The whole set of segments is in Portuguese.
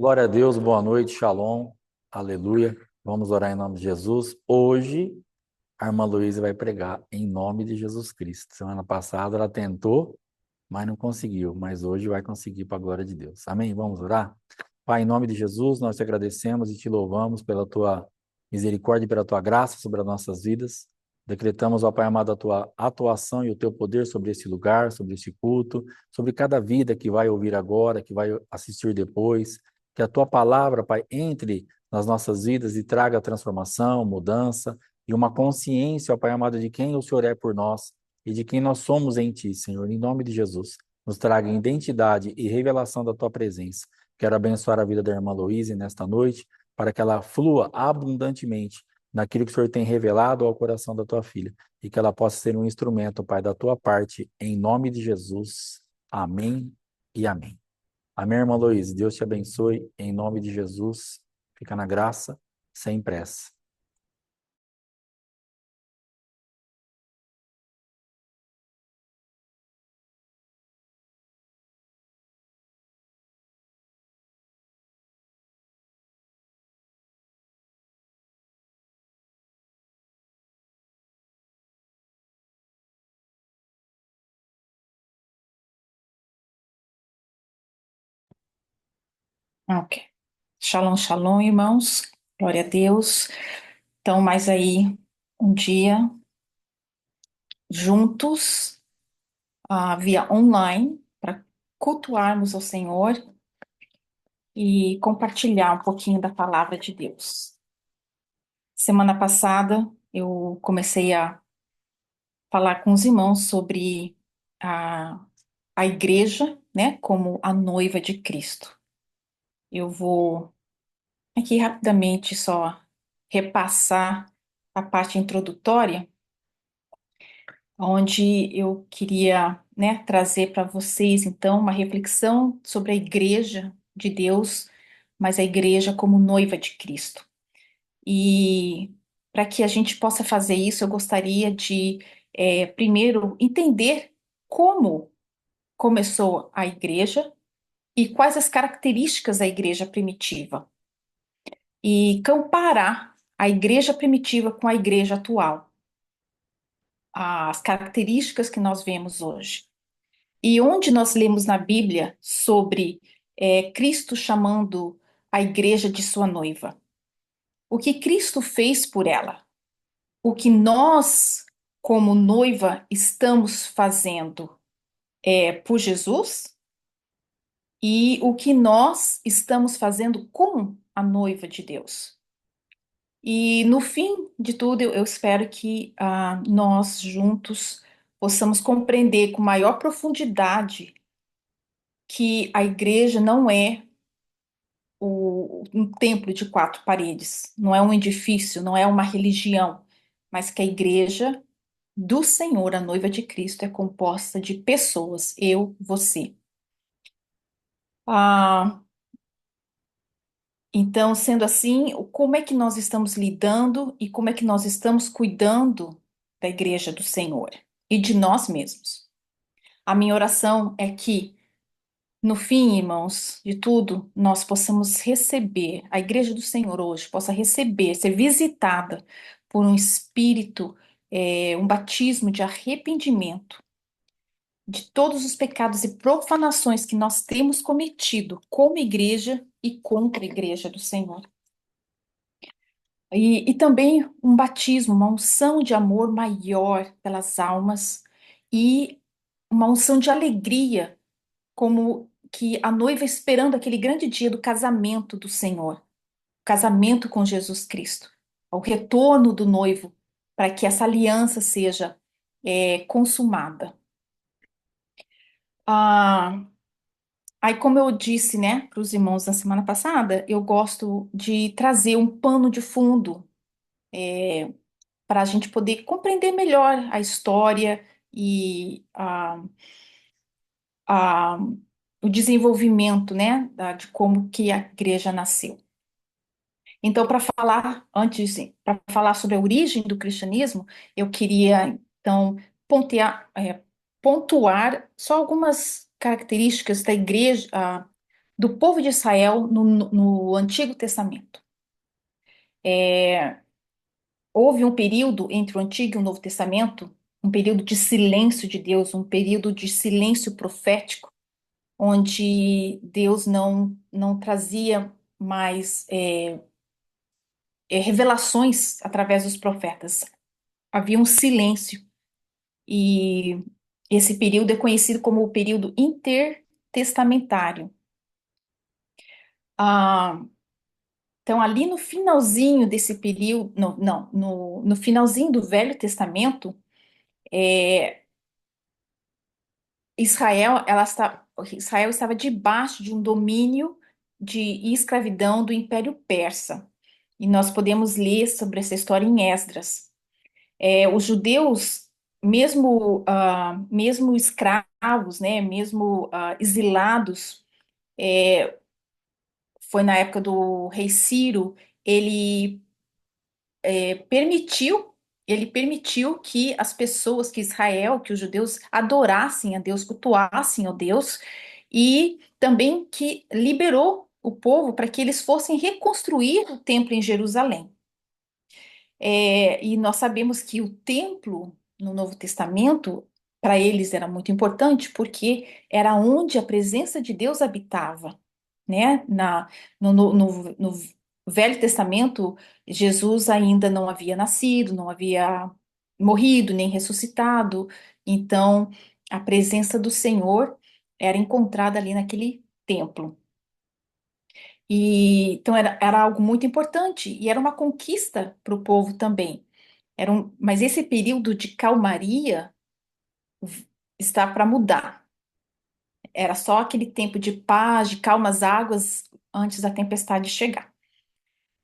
Glória a Deus, boa noite, shalom, aleluia. Vamos orar em nome de Jesus. Hoje, a irmã Luísa vai pregar em nome de Jesus Cristo. Semana passada ela tentou, mas não conseguiu. Mas hoje vai conseguir para a glória de Deus. Amém? Vamos orar? Pai, em nome de Jesus, nós te agradecemos e te louvamos pela tua misericórdia e pela tua graça sobre as nossas vidas. Decretamos, ó Pai amado, a tua atuação e o teu poder sobre esse lugar, sobre esse culto, sobre cada vida que vai ouvir agora, que vai assistir depois. Que a tua palavra, Pai, entre nas nossas vidas e traga transformação, mudança e uma consciência, ó Pai amado, de quem o Senhor é por nós e de quem nós somos em Ti, Senhor, em nome de Jesus. Nos traga identidade e revelação da Tua presença. Quero abençoar a vida da irmã Louise nesta noite, para que ela flua abundantemente naquilo que o Senhor tem revelado ao coração da Tua filha, e que ela possa ser um instrumento, Pai, da Tua parte, em nome de Jesus. Amém e amém. Amém, irmã Louise. Deus te abençoe, em nome de Jesus. Fica na graça, sem pressa. Ok. Shalom, shalom, irmãos. Glória a Deus. Então, mais aí um dia juntos, via online, para cultuarmos ao Senhor e compartilhar um pouquinho da palavra de Deus. Semana passada, eu comecei a falar com os irmãos sobre a, a igreja, né, como a noiva de Cristo. Eu vou aqui rapidamente só repassar a parte introdutória, onde eu queria, né, trazer para vocês, então, uma reflexão sobre a igreja de Deus, mas a igreja como noiva de Cristo. E para que a gente possa fazer isso, eu gostaria de, primeiro, entender como começou a igreja e quais as características da igreja primitiva, e comparar a igreja primitiva com a igreja atual, as características que nós vemos hoje. E onde nós lemos na Bíblia sobre Cristo chamando a igreja de sua noiva? O que Cristo fez por ela? O que nós, como noiva, estamos fazendo por Jesus? E o que nós estamos fazendo com a noiva de Deus? E no fim de tudo, eu espero que nós juntos possamos compreender com maior profundidade que a igreja não é um templo de quatro paredes, não é um edifício, não é uma religião, mas que a igreja do Senhor, a noiva de Cristo, é composta de pessoas, eu, você. Ah, então, sendo assim, como é que nós estamos lidando e como é que nós estamos cuidando da igreja do Senhor e de nós mesmos? A minha oração é que no fim, irmãos, de tudo, nós possamos receber, a Igreja do Senhor hoje possa receber, ser visitada por um espírito, um batismo de arrependimento de todos os pecados e profanações que nós temos cometido como igreja e contra a Igreja do Senhor. E também um batismo, uma unção de amor maior pelas almas e uma unção de alegria como que a noiva esperando aquele grande dia do casamento do Senhor, o casamento com Jesus Cristo, o retorno do noivo, para que essa aliança seja consumada. Ah, aí, como eu disse, né, para os irmãos na semana passada, eu gosto de trazer um pano de fundo para a gente poder compreender melhor a história e a- o desenvolvimento, né, de como que a igreja nasceu. Então, para falar antes, para falar sobre a origem do cristianismo, eu queria então pontuar só algumas características da igreja, do povo de Israel no Antigo Testamento. É, houve um período entre o Antigo e o Novo Testamento, um período de silêncio de Deus, um período de silêncio profético, onde Deus não trazia mais revelações através dos profetas. Havia um silêncio. E esse período é conhecido como o período intertestamentário. Ah, então, ali no finalzinho desse período, não, no finalzinho do Velho Testamento, é, Israel estava debaixo de um domínio de escravidão do Império Persa. E nós podemos ler sobre essa história em Esdras. Os judeus, mesmo escravos, né, mesmo exilados, foi na época do rei Ciro, ele é, permitiu, ele permitiu que as pessoas, que Israel, que os judeus adorassem a Deus, cultuassem a Deus, e também que liberou o povo para que eles fossem reconstruir o templo em Jerusalém. E nós sabemos que o templo no Novo Testamento, para eles era muito importante, porque era onde a presença de Deus habitava, né? No Velho Testamento, Jesus ainda não havia nascido, não havia morrido, nem ressuscitado, então a presença do Senhor era encontrada ali naquele templo. E então era algo muito importante e era uma conquista para o povo também. Mas esse período de calmaria está para mudar. Era só aquele tempo de paz, de calmas águas antes da tempestade chegar.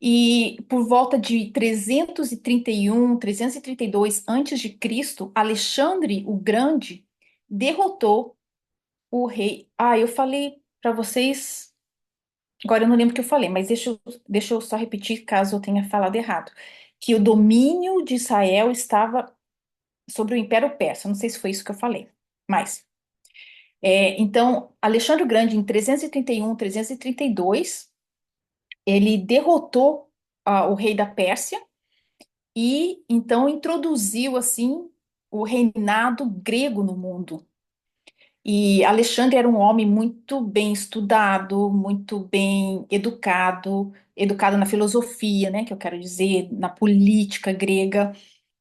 E por volta de 331, 332 antes de Cristo, Alexandre o Grande derrotou o rei. Eu falei para vocês, agora eu não lembro o que eu falei, mas deixa eu só repetir caso eu tenha falado errado. Que o domínio de Israel estava sobre o Império Persa. Não sei se foi isso que eu falei, mas então Alexandre o Grande em 331, 332, ele derrotou o rei da Pérsia e então introduziu assim o reinado grego no mundo. E Alexandre era um homem muito bem estudado, muito bem educado, educado na filosofia, né, que eu quero dizer, na política grega.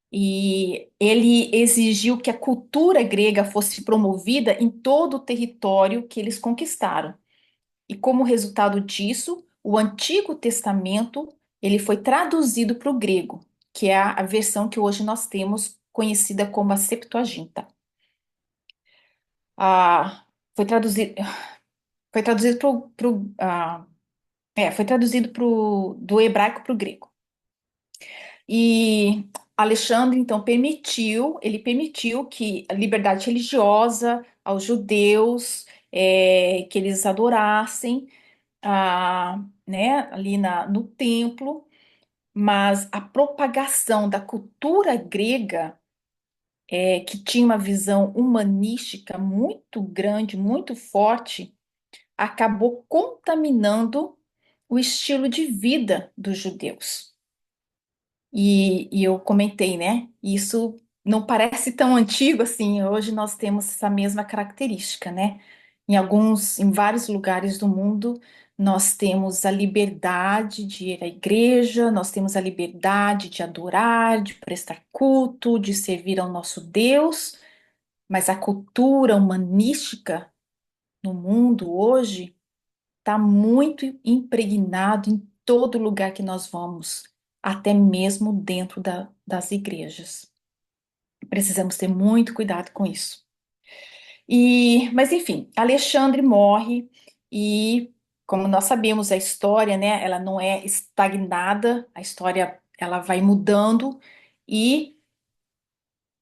E ele exigiu que a cultura grega fosse promovida em todo o território que eles conquistaram. E como resultado disso, o Antigo Testamento ele foi traduzido para o grego, que é a versão que hoje nós temos conhecida como a Septuaginta. Ah, foi traduzido, foi traduzido foi traduzido do hebraico para o grego. E Alexandre, então, ele permitiu que a liberdade religiosa aos judeus, que eles adorassem, né, ali no templo, mas a propagação da cultura grega, que tinha uma visão humanística muito grande, muito forte, acabou contaminando o estilo de vida dos judeus. E eu comentei, né? Isso não parece tão antigo assim. Hoje nós temos essa mesma característica, né? Em vários lugares do mundo, nós temos a liberdade de ir à igreja, nós temos a liberdade de adorar, de prestar culto, de servir ao nosso Deus, mas a cultura humanística no mundo hoje está muito impregnado em todo lugar que nós vamos, até mesmo dentro das igrejas. Precisamos ter muito cuidado com isso. Mas enfim, Alexandre morre e, como nós sabemos, a história, né, ela não é estagnada, a história ela vai mudando e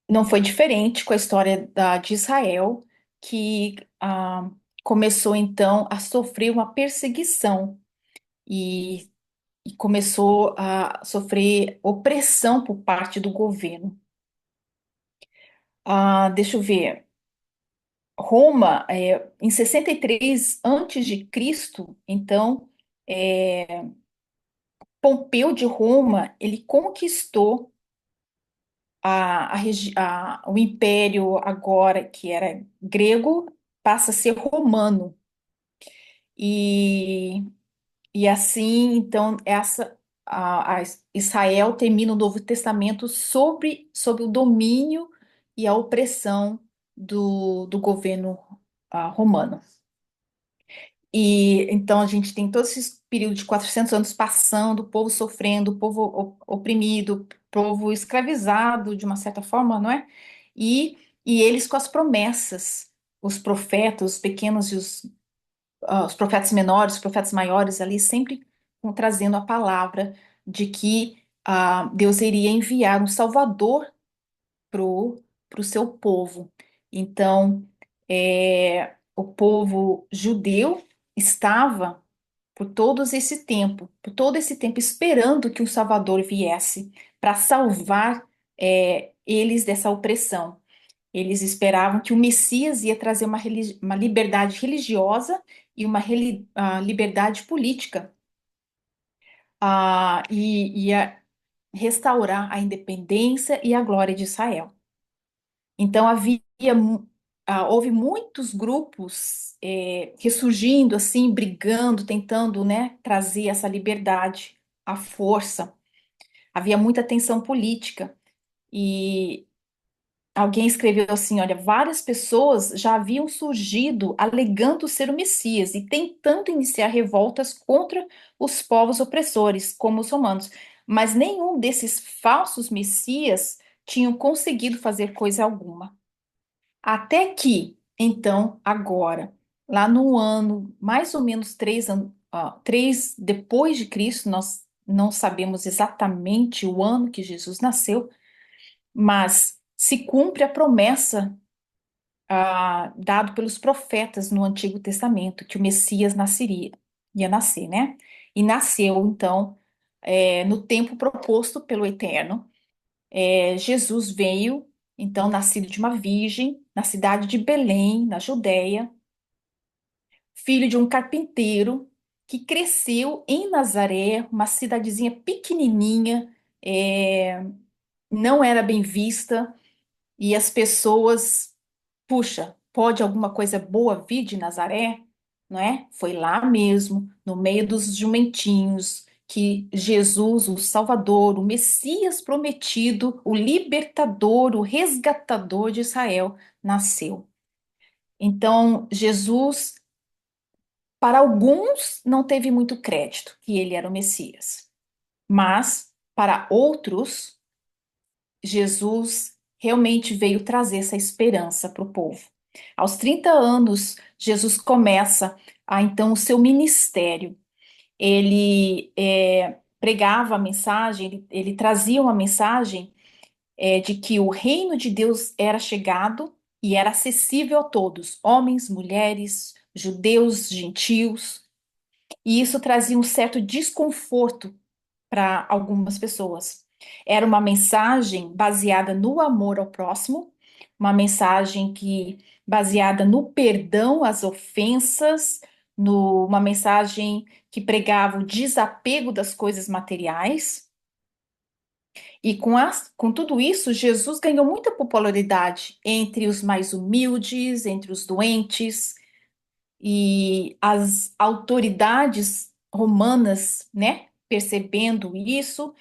não foi diferente com a história de Israel, que começou então a sofrer uma perseguição e começou a sofrer opressão por parte do governo. Deixa eu ver. Roma, em 63 antes de Cristo, então, é, Pompeu de Roma, ele conquistou o império agora, que era grego, passa a ser romano. E, e assim, então, a Israel termina o Novo Testamento sobre o domínio e a opressão do governo romano. E então a gente tem todo esse período de 400 anos passando, o povo sofrendo, o povo oprimido, o povo escravizado de uma certa forma, não é? E eles com as promessas, os profetas, os pequenos e os profetas menores, os profetas maiores ali, sempre trazendo a palavra de que Deus iria enviar um Salvador para o seu povo. Então, o povo judeu estava por todo esse tempo esperando que um Salvador viesse para salvar eles dessa opressão. Eles esperavam que o Messias ia trazer uma liberdade religiosa e uma liberdade política, e ia restaurar a independência e a glória de Israel. Então houve muitos grupos ressurgindo assim, brigando, tentando, né, trazer essa liberdade, a força. Havia muita tensão política e alguém escreveu assim, olha, várias pessoas já haviam surgido alegando ser o Messias e tentando iniciar revoltas contra os povos opressores, como os romanos, mas nenhum desses falsos messias tinham conseguido fazer coisa alguma. Até que, então, agora, lá no ano, mais ou menos 3 depois de Cristo, nós não sabemos exatamente o ano que Jesus nasceu, mas se cumpre a promessa dado pelos profetas no Antigo Testamento, que o Messias ia nascer, né? E nasceu, então, no tempo proposto pelo Eterno. Jesus veio, então, nascido de uma virgem, na cidade de Belém, na Judéia, filho de um carpinteiro que cresceu em Nazaré, uma cidadezinha pequenininha, não era bem vista, e as pessoas, puxa, pode alguma coisa boa vir de Nazaré? Não é? Foi lá mesmo, no meio dos jumentinhos, que Jesus, o Salvador, o Messias prometido, o libertador, o resgatador de Israel, nasceu. Então, Jesus, para alguns, não teve muito crédito que ele era o Messias, mas para outros, Jesus realmente veio trazer essa esperança para o povo. Aos 30 anos, Jesus começa então o seu ministério. Ele pregava a mensagem, ele trazia uma mensagem de que o reino de Deus era chegado e era acessível a todos, homens, mulheres, judeus, gentios, e isso trazia um certo desconforto para algumas pessoas. Era uma mensagem baseada no amor ao próximo, uma mensagem que baseada no perdão às ofensas, uma mensagem que pregava o desapego das coisas materiais. E com tudo isso, Jesus ganhou muita popularidade entre os mais humildes, entre os doentes, e as autoridades romanas, né, percebendo isso,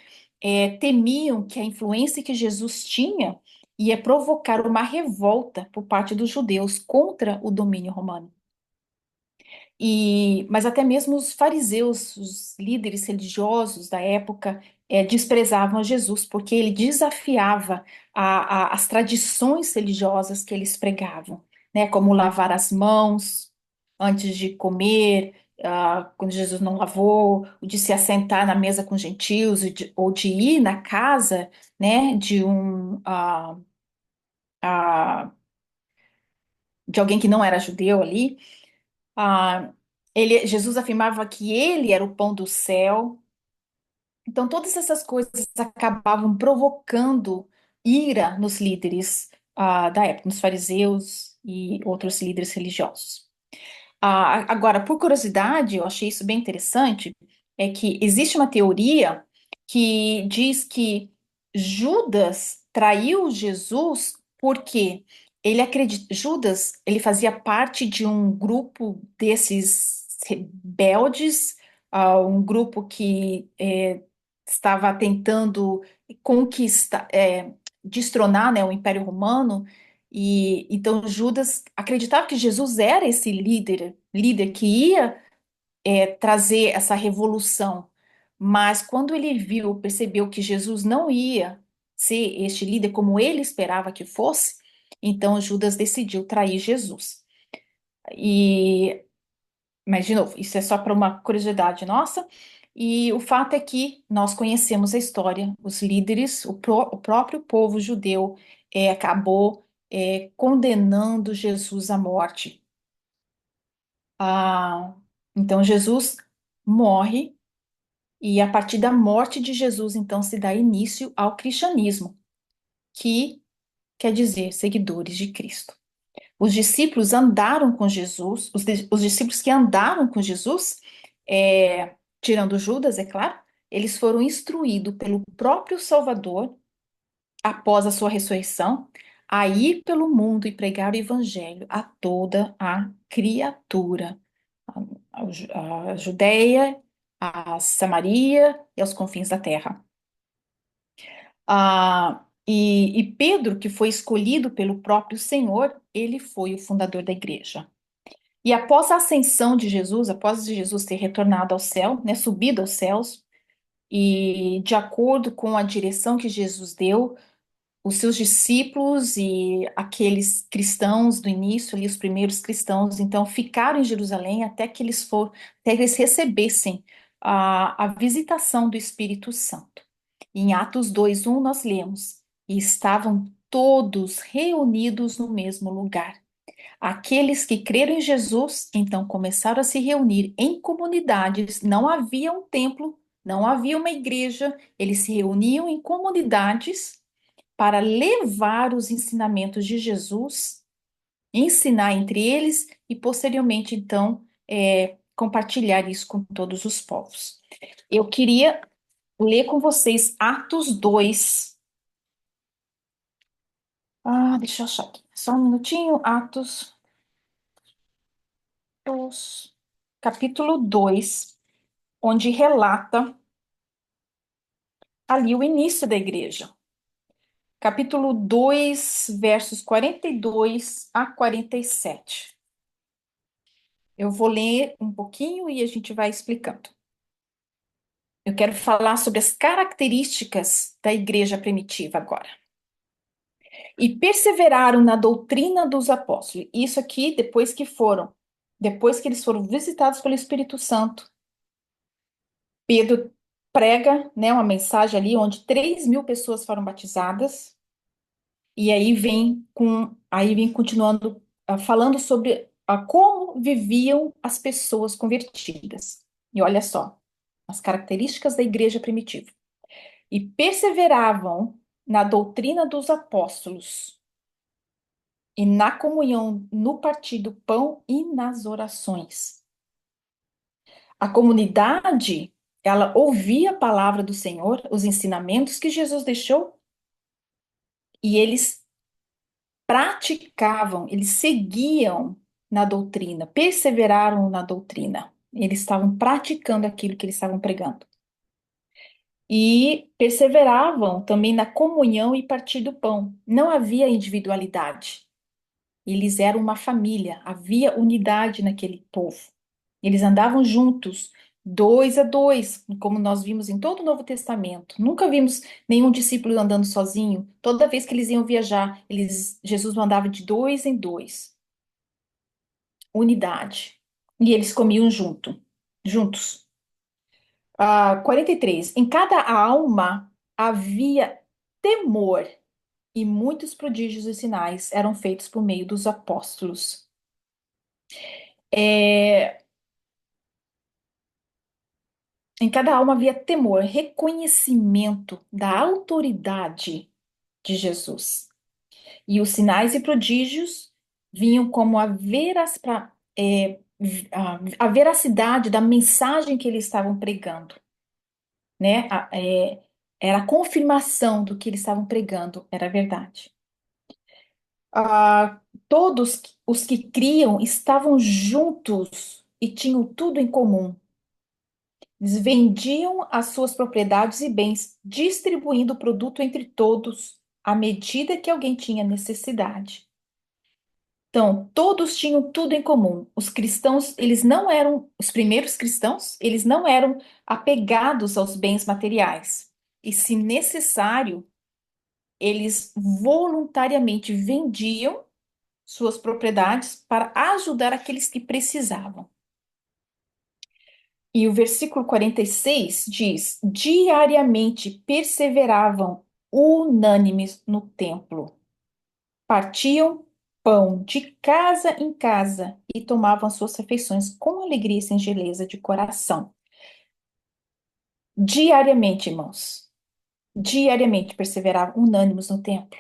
temiam que a influência que Jesus tinha ia provocar uma revolta por parte dos judeus contra o domínio romano. Mas até mesmo os fariseus, os líderes religiosos da época, desprezavam Jesus, porque ele desafiava as tradições religiosas que eles pregavam, né? Como lavar as mãos antes de comer, quando Jesus não lavou, o de se assentar na mesa com gentios, ou de ir na casa, né, ah, de alguém que não era judeu ali. Ah, Jesus afirmava que ele era o pão do céu. Então, todas essas coisas acabavam provocando ira nos líderes, da época, nos fariseus e outros líderes religiosos. Agora, por curiosidade, eu achei isso bem interessante, é que existe uma teoria que diz que Judas traiu Jesus porque Judas, ele fazia parte de um grupo desses rebeldes, um grupo que estava tentando conquistar, destronar, né, o Império Romano, e então Judas acreditava que Jesus era esse líder que ia trazer essa revolução. Mas quando ele viu, percebeu que Jesus não ia ser este líder como ele esperava que fosse, então Judas decidiu trair Jesus. E, mas, de novo, isso é só para uma curiosidade nossa. E o fato é que nós conhecemos a história, os líderes, o próprio povo judeu acabou condenando Jesus à morte. Ah, então Jesus morre, e a partir da morte de Jesus, então, se dá início ao cristianismo, que quer dizer seguidores de Cristo. Os discípulos andaram com Jesus, os discípulos que andaram com Jesus, tirando Judas, é claro, eles foram instruídos pelo próprio Salvador, após a sua ressurreição, a ir pelo mundo e pregar o evangelho a toda a criatura, a Judeia, a Samaria e aos confins da terra. E Pedro, que foi escolhido pelo próprio Senhor, ele foi o fundador da igreja. E após a ascensão de Jesus, após Jesus ter retornado ao céu, né, subido aos céus, e de acordo com a direção que Jesus deu, os seus discípulos e aqueles cristãos do início, ali, os primeiros cristãos, então ficaram em Jerusalém até que eles recebessem a visitação do Espírito Santo. Em Atos 2:1 nós lemos: e estavam todos reunidos no mesmo lugar. Aqueles que creram em Jesus, então começaram a se reunir em comunidades, não havia um templo, não havia uma igreja, eles se reuniam em comunidades para levar os ensinamentos de Jesus, ensinar entre eles e, posteriormente, então, compartilhar isso com todos os povos. Eu queria ler com vocês Atos 2. Deixa eu achar aqui. Só um minutinho. Capítulo 2, onde relata ali o início da igreja. Capítulo 2, versos 42 a 47. Eu vou ler um pouquinho e a gente vai explicando. Eu quero falar sobre as características da igreja primitiva agora. E perseveraram na doutrina dos apóstolos. Isso aqui depois que eles foram visitados pelo Espírito Santo. Pedro prega, né, uma mensagem ali onde 3.000 pessoas foram batizadas. E aí vem continuando falando sobre como viviam as pessoas convertidas. E olha só, as características da igreja primitiva. E perseveravam na doutrina dos apóstolos, e na comunhão, no partir do pão e nas orações. A comunidade, ela ouvia a palavra do Senhor, os ensinamentos que Jesus deixou, e eles praticavam, eles seguiam na doutrina, perseveraram na doutrina. Eles estavam praticando aquilo que eles estavam pregando. E perseveravam também na comunhão e partir do pão. Não havia individualidade. Eles eram uma família, havia unidade naquele povo. Eles andavam juntos, dois a dois, como nós vimos em todo o Novo Testamento. Nunca vimos nenhum discípulo andando sozinho. Toda vez que eles iam viajar, Jesus mandava de dois em dois. Unidade. E eles comiam juntos. 43. Em cada alma havia temor, e muitos prodígios e sinais eram feitos por meio dos apóstolos. Em cada alma havia temor, reconhecimento da autoridade de Jesus. E os sinais e prodígios vinham como a veracidade da mensagem que eles estavam pregando, né? Era a confirmação do que eles estavam pregando, era verdade. Todos os que criam estavam juntos e tinham tudo em comum. Eles vendiam as suas propriedades e bens, distribuindo o produto entre todos, à medida que alguém tinha necessidade. Então, todos tinham tudo em comum. Os cristãos, eles não eram, os primeiros cristãos, eles não eram apegados aos bens materiais. E, se necessário, eles voluntariamente vendiam suas propriedades para ajudar aqueles que precisavam. E o versículo 46 diz: diariamente perseveravam unânimes no templo, partiam pão de casa em casa e tomavam suas refeições com alegria e singeleza de coração. Diariamente, irmãos, diariamente perseveravam unânimes no templo.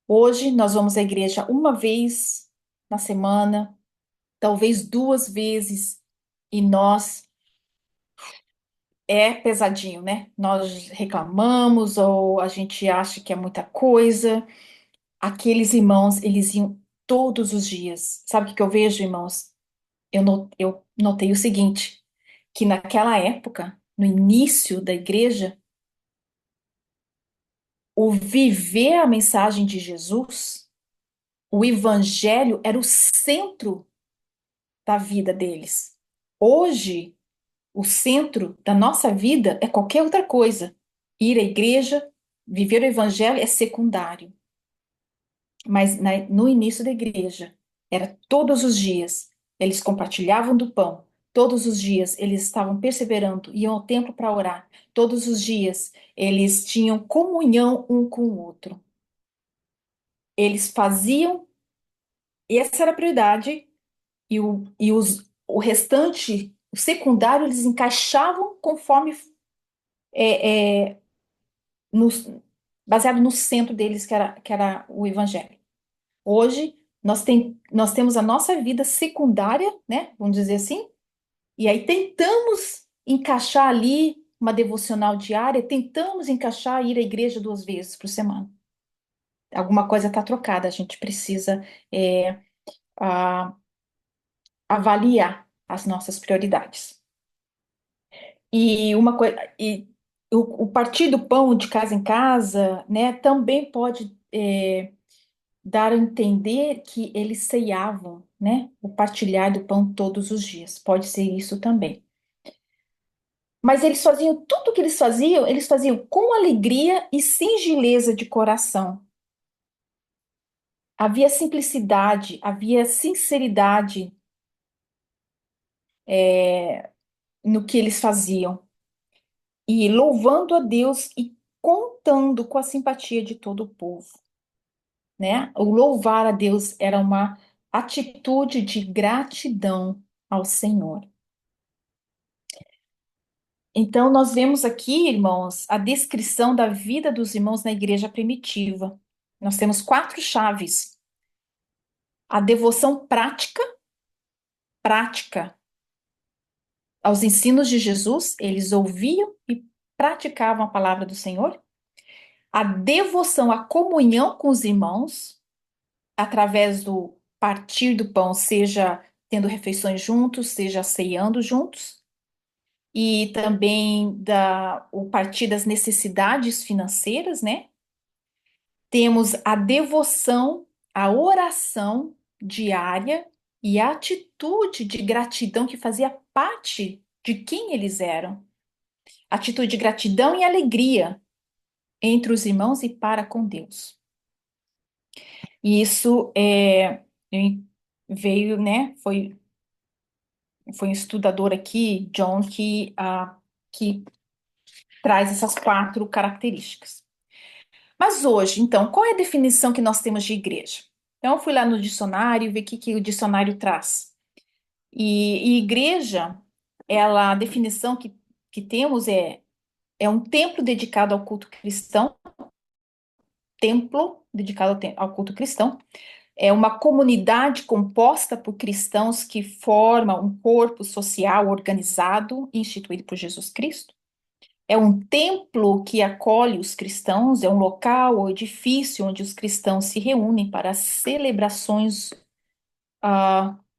Hoje nós vamos à igreja uma vez na semana, talvez duas vezes, e nós é pesadinho, né? Nós reclamamos ou a gente acha que é muita coisa. Aqueles irmãos, eles iam todos os dias. Sabe o que que eu vejo, irmãos? Eu notei o seguinte, que naquela época, no início da igreja, o viver a mensagem de Jesus, o evangelho era o centro da vida deles. Hoje, o centro da nossa vida é qualquer outra coisa. Ir à igreja, viver o evangelho é secundário. Mas no início da igreja, era todos os dias. Eles compartilhavam do pão. Todos os dias eles estavam perseverando, iam ao templo para orar. Todos os dias eles tinham comunhão um com o outro. Eles faziam, e essa era a prioridade, o restante, o secundário, eles encaixavam conforme é, é, nos- baseado no centro deles, que era o evangelho. Hoje, nós temos a nossa vida secundária, né? Vamos dizer assim, e aí tentamos encaixar ali uma devocional diária, tentamos encaixar ir à igreja duas vezes por semana. Alguma coisa está trocada, a gente precisa é, a- avaliar as nossas prioridades. E uma coisa, o partir do pão de casa em casa, né, também pode dar a entender que eles ceiavam, né, o partilhar do pão todos os dias. Pode ser isso também. Mas eles faziam tudo o que eles faziam com alegria e singeleza de coração. Havia simplicidade, havia sinceridade no que eles faziam. E louvando a Deus e contando com a simpatia de todo o povo, né? O louvar a Deus era uma atitude de gratidão ao Senhor. Então, nós vemos aqui, irmãos, a descrição da vida dos irmãos na igreja primitiva. Nós temos quatro chaves: a devoção prática aos ensinos de Jesus, eles ouviam e praticavam a palavra do Senhor. A devoção à comunhão com os irmãos, através do partir do pão, seja tendo refeições juntos, seja ceando juntos. E também o partir das necessidades financeiras, né? Temos a devoção, a oração diária e a atitude de gratidão que fazia parte de quem eles eram. Atitude de gratidão e alegria entre os irmãos e para com Deus. E isso veio, né? Foi um estudador aqui, John, que traz essas quatro características. Mas hoje, então, qual é a definição que nós temos de igreja? Então, eu fui lá no dicionário, ver o que o dicionário traz. E igreja, a definição que temos é um templo dedicado ao culto cristão, templo dedicado ao culto cristão. É uma comunidade composta por cristãos que forma um corpo social organizado, instituído por Jesus Cristo. É um templo que acolhe os cristãos, é um local ou edifício onde os cristãos se reúnem para celebrações,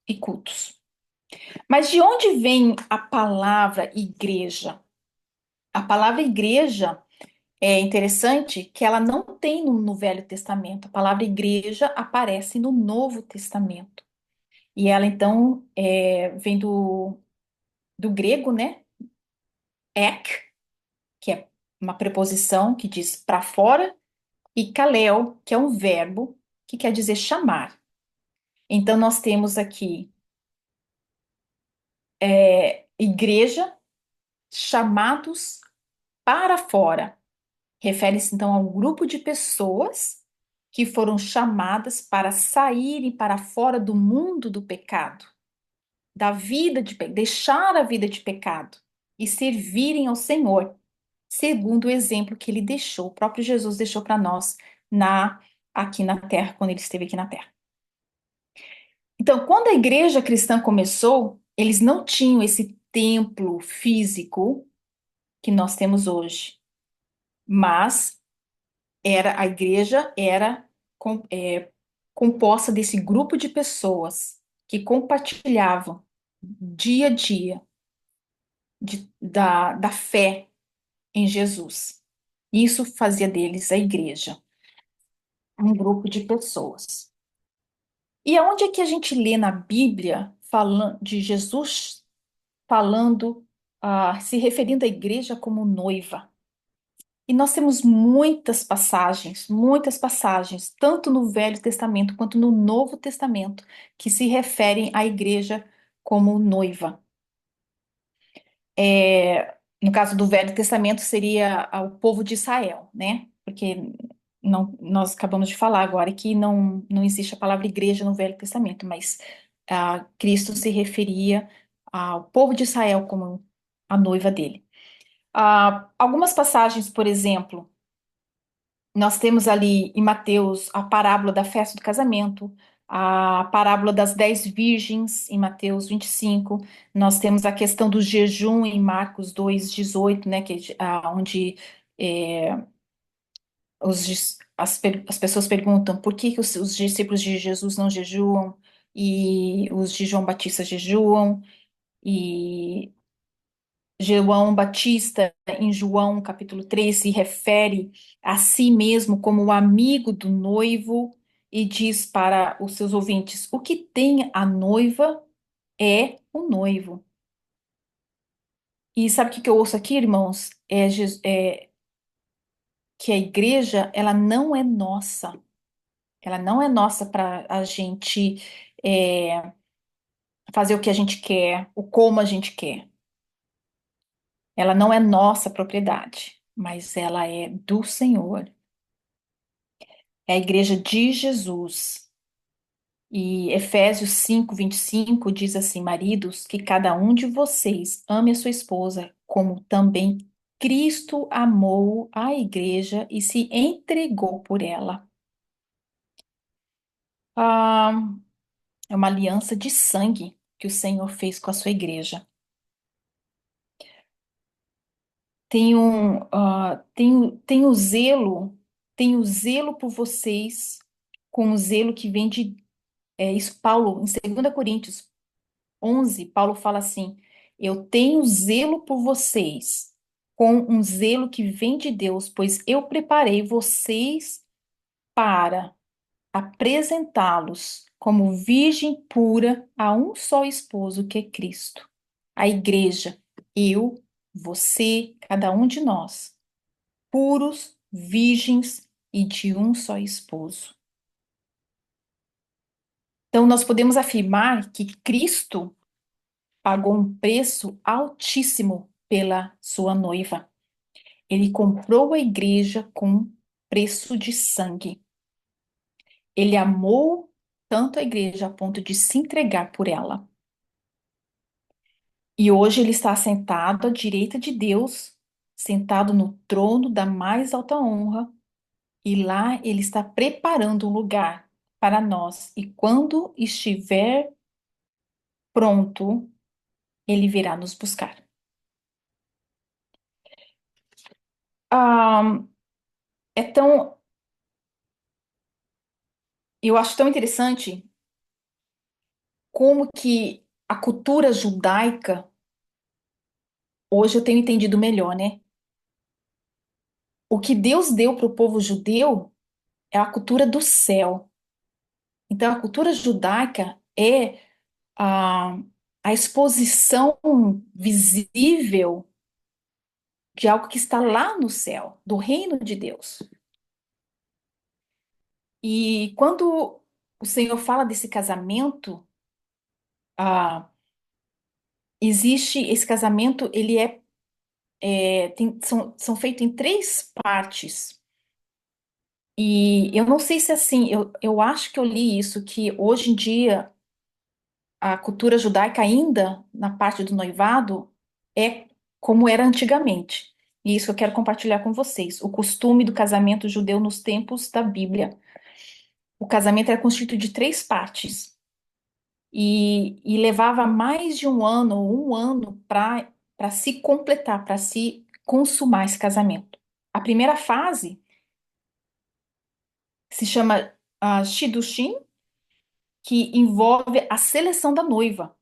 e cultos. Mas de onde vem a palavra igreja? A palavra igreja é interessante que ela não tem no Velho Testamento. A palavra igreja aparece no Novo Testamento. E ela, então, vem do grego, né? Ek, que é uma preposição que diz para fora, e kaleo, que é um verbo que quer dizer chamar. Então, nós temos aqui igreja, chamados para fora. Refere-se, então, a um grupo de pessoas que foram chamadas para saírem para fora do mundo do pecado, da vida deixar a vida de pecado e servirem ao Senhor, segundo o exemplo que ele deixou, o próprio Jesus deixou para nós aqui na terra, quando ele esteve aqui na terra. Então, quando a igreja cristã começou, eles não tinham esse templo físico que nós temos hoje, mas a igreja era composta desse grupo de pessoas que compartilhavam dia a dia da fé em Jesus. Isso fazia deles a igreja, um grupo de pessoas. E aonde é que a gente lê na Bíblia falando de Jesus falando, se referindo à igreja como noiva? E nós temos muitas passagens, tanto no Velho Testamento quanto no Novo Testamento, que se referem à igreja como noiva. No caso do Velho Testamento, seria o povo de Israel, né? Porque nós acabamos de falar agora que não existe a palavra igreja no Velho Testamento, mas Cristo se referia ao povo de Israel como a noiva dele. Algumas passagens, por exemplo, nós temos ali em Mateus a parábola da festa do casamento, a parábola das 10 virgens em Mateus 25. Nós temos a questão do jejum em Marcos 2:18, né, onde é, as pessoas perguntam por que os discípulos de Jesus não jejuam e os de João Batista jejuam, e João Batista, em João capítulo 3, se refere a si mesmo como o amigo do noivo e diz para os seus ouvintes: o que tem a noiva é o noivo. E sabe o que eu ouço aqui, irmãos? É que a igreja, ela não é nossa. Ela não é nossa para a gente é, fazer o que a gente quer, o como a gente quer. Ela não é nossa propriedade, mas ela é do Senhor. É a igreja de Jesus. E Efésios 5:25 diz assim: Maridos, que cada um de vocês ame a sua esposa, como também Cristo amou a igreja e se entregou por ela. Ah, é uma aliança de sangue que o Senhor fez com a sua igreja. Tem o zelo por vocês, com o zelo que vem de. Isso, Paulo, em 2 Coríntios 11, Paulo fala assim: Eu tenho zelo por vocês, com um zelo que vem de Deus, pois eu preparei vocês para apresentá-los como virgem pura a um só esposo, que é Cristo. A igreja, eu, você, cada um de nós, puros, virgens e de um só esposo. Então, nós podemos afirmar que Cristo pagou um preço altíssimo pela sua noiva. Ele comprou a igreja com preço de sangue. Ele amou tanto a igreja a ponto de se entregar por ela. E hoje ele está sentado à direita de Deus, sentado no trono da mais alta honra, E lá ele está preparando um lugar para nós. E quando estiver pronto, ele virá nos buscar. Ah, é tão, eu acho tão interessante como que a cultura judaica, hoje eu tenho entendido melhor, né? O que Deus deu para o povo judeu é a cultura do céu. Então, a cultura judaica é a, a exposição visível de algo que está lá no céu, do reino de Deus. E quando o Senhor fala desse casamento, ah, existe esse casamento, ele são feitos em três partes. E eu não sei se assim, eu acho que eu li isso, que hoje em dia a cultura judaica ainda, na parte do noivado, é como era antigamente. E isso que eu quero compartilhar com vocês. O costume do casamento judeu nos tempos da Bíblia. O casamento era constituído de três partes. E levava mais de um ano para se completar, para se consumar esse casamento. A primeira fase se chama Shidduchim, que envolve a seleção da noiva.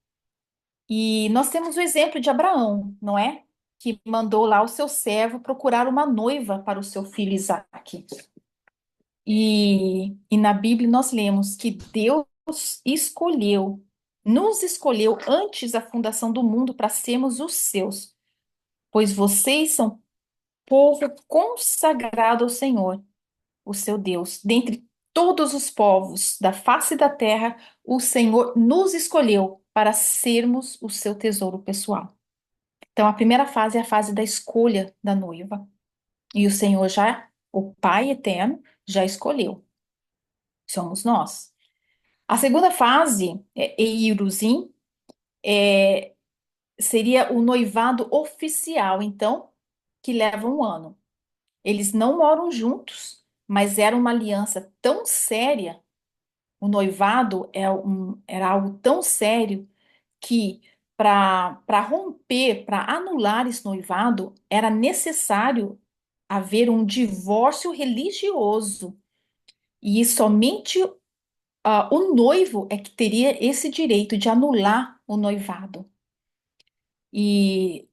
E nós temos o exemplo de Abraão, não é? Que mandou lá o seu servo procurar uma noiva para o seu filho Isaque. E na Bíblia nós lemos que Deus escolheu, nos escolheu antes da fundação do mundo para sermos os seus, pois vocês são povo consagrado ao Senhor, o seu Deus. Dentre todos os povos da face da terra, o Senhor nos escolheu para sermos o seu tesouro pessoal. Então, a primeira fase é a fase da escolha da noiva. E o Senhor já, o Pai eterno, já escolheu. Somos nós. A segunda fase, Eirusim, seria o noivado oficial, então, que leva um ano. Eles não moram juntos, mas era uma aliança tão séria, o noivado era algo tão sério que para romper, para anular esse noivado, era necessário haver um divórcio religioso. E somente o noivo é que teria esse direito de anular o noivado. E,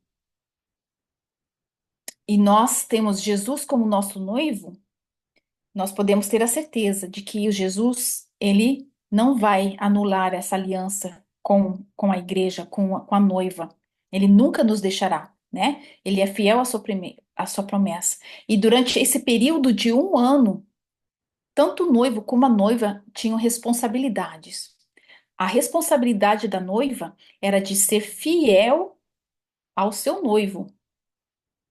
e nós temos Jesus como nosso noivo, nós podemos ter a certeza de que o Jesus, ele não vai anular essa aliança com a igreja, com a noiva. Ele nunca nos deixará, né? Ele é fiel à sua promessa. E durante esse período de um ano, tanto o noivo como a noiva tinham responsabilidades. A responsabilidade da noiva era de ser fiel ao seu noivo.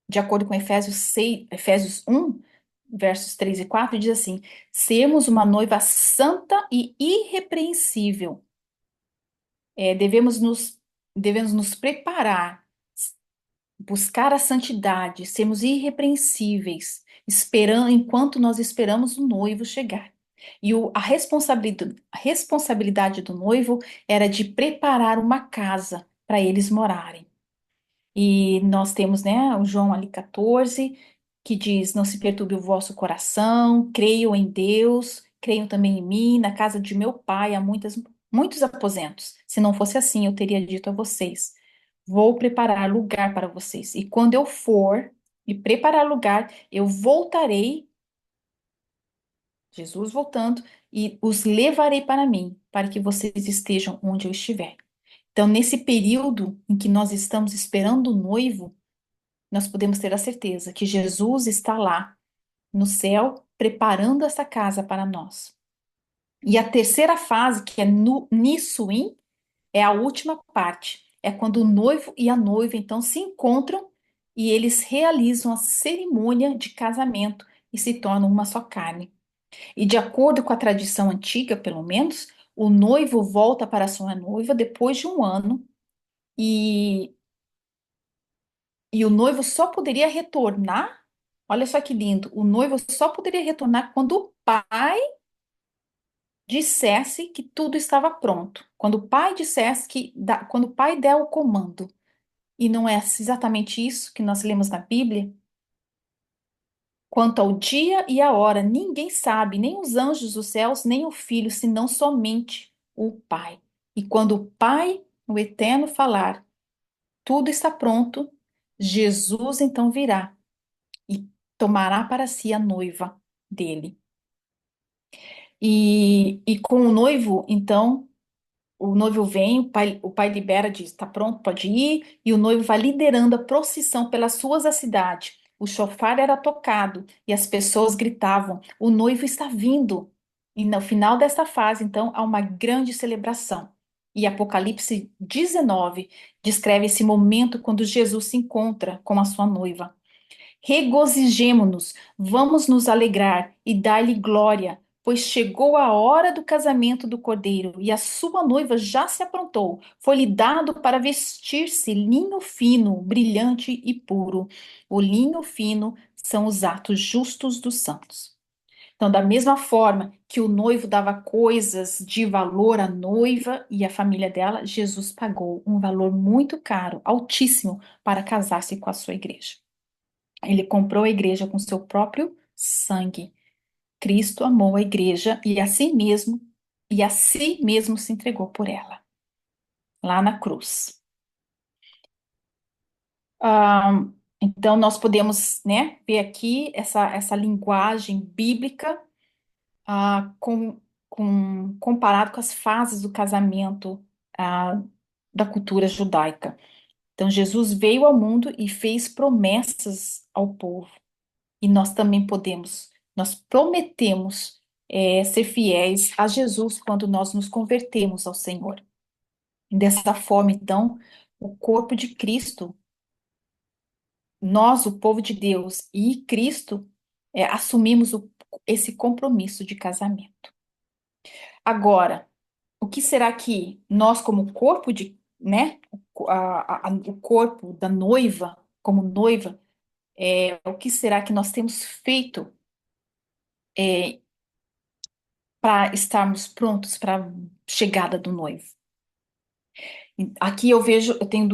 De acordo com Efésios 1, versos 3 e 4, diz assim: sermos uma noiva santa e irrepreensível. É, devemos nos preparar, buscar a santidade, sermos irrepreensíveis, esperando enquanto nós esperamos o noivo chegar. E a responsabilidade do noivo era de preparar uma casa para eles morarem. E nós temos, né, o João ali 14, que diz: Não se perturbe o vosso coração, creiam em Deus, creiam também em mim. Na casa de meu pai há muitos aposentos. Se não fosse assim, eu teria dito a vocês: Vou preparar lugar para vocês. E quando eu for e preparar lugar, eu voltarei, Jesus voltando, e os levarei para mim, para que vocês estejam onde eu estiver. Então, nesse período em que nós estamos esperando o noivo, nós podemos ter a certeza que Jesus está lá no céu, preparando essa casa para nós. E a terceira fase, que é no Nissuim, é a última parte. É quando o noivo e a noiva então se encontram e eles realizam a cerimônia de casamento e se tornam uma só carne. E de acordo com a tradição antiga, pelo menos, o noivo volta para a sua noiva depois de um ano e, e o noivo só poderia retornar Olha só que lindo. O noivo só poderia retornar quando o pai dissesse que tudo estava pronto. Quando o pai dissesse quando o pai der o comando. E não é exatamente isso que nós lemos na Bíblia? Quanto ao dia e a hora, ninguém sabe, nem os anjos dos céus, nem o filho, senão somente o pai. E quando o pai, o eterno, falar, tudo está pronto, Jesus então virá e tomará para si a noiva dele. E com o noivo, então, o noivo vem, o pai libera, diz, está pronto, pode ir, e o noivo vai liderando a procissão pelas ruas da cidade. O chofar era tocado e as pessoas gritavam: o noivo está vindo. E no final desta fase, então, há uma grande celebração. E Apocalipse 19 descreve esse momento quando Jesus se encontra com a sua noiva. Regozijemo-nos, vamos nos alegrar e dar-lhe glória, pois chegou a hora do casamento do Cordeiro e a sua noiva já se aprontou. Foi-lhe dado para vestir-se linho fino, brilhante e puro. O linho fino são os atos justos dos santos. Então, da mesma forma que o noivo dava coisas de valor à noiva e à família dela, Jesus pagou um valor muito caro, altíssimo, para casar-se com a sua igreja. Ele comprou a igreja com seu próprio sangue. Cristo amou a igreja e a si mesmo se entregou por ela, lá na cruz. Ah, então nós podemos, né, ver aqui essa linguagem bíblica comparado com as fases do casamento da cultura judaica. Então Jesus veio ao mundo e fez promessas ao povo. E nós também podemos, nós prometemos ser fiéis a Jesus quando nós nos convertemos ao Senhor. Dessa forma, então, o corpo de Cristo, nós, o povo de Deus e Cristo, assumimos esse compromisso de casamento. Agora, o que será que nós, como corpo né, o corpo da noiva, como noiva, o que será que nós temos feito para estarmos prontos para a chegada do noivo? Aqui eu tenho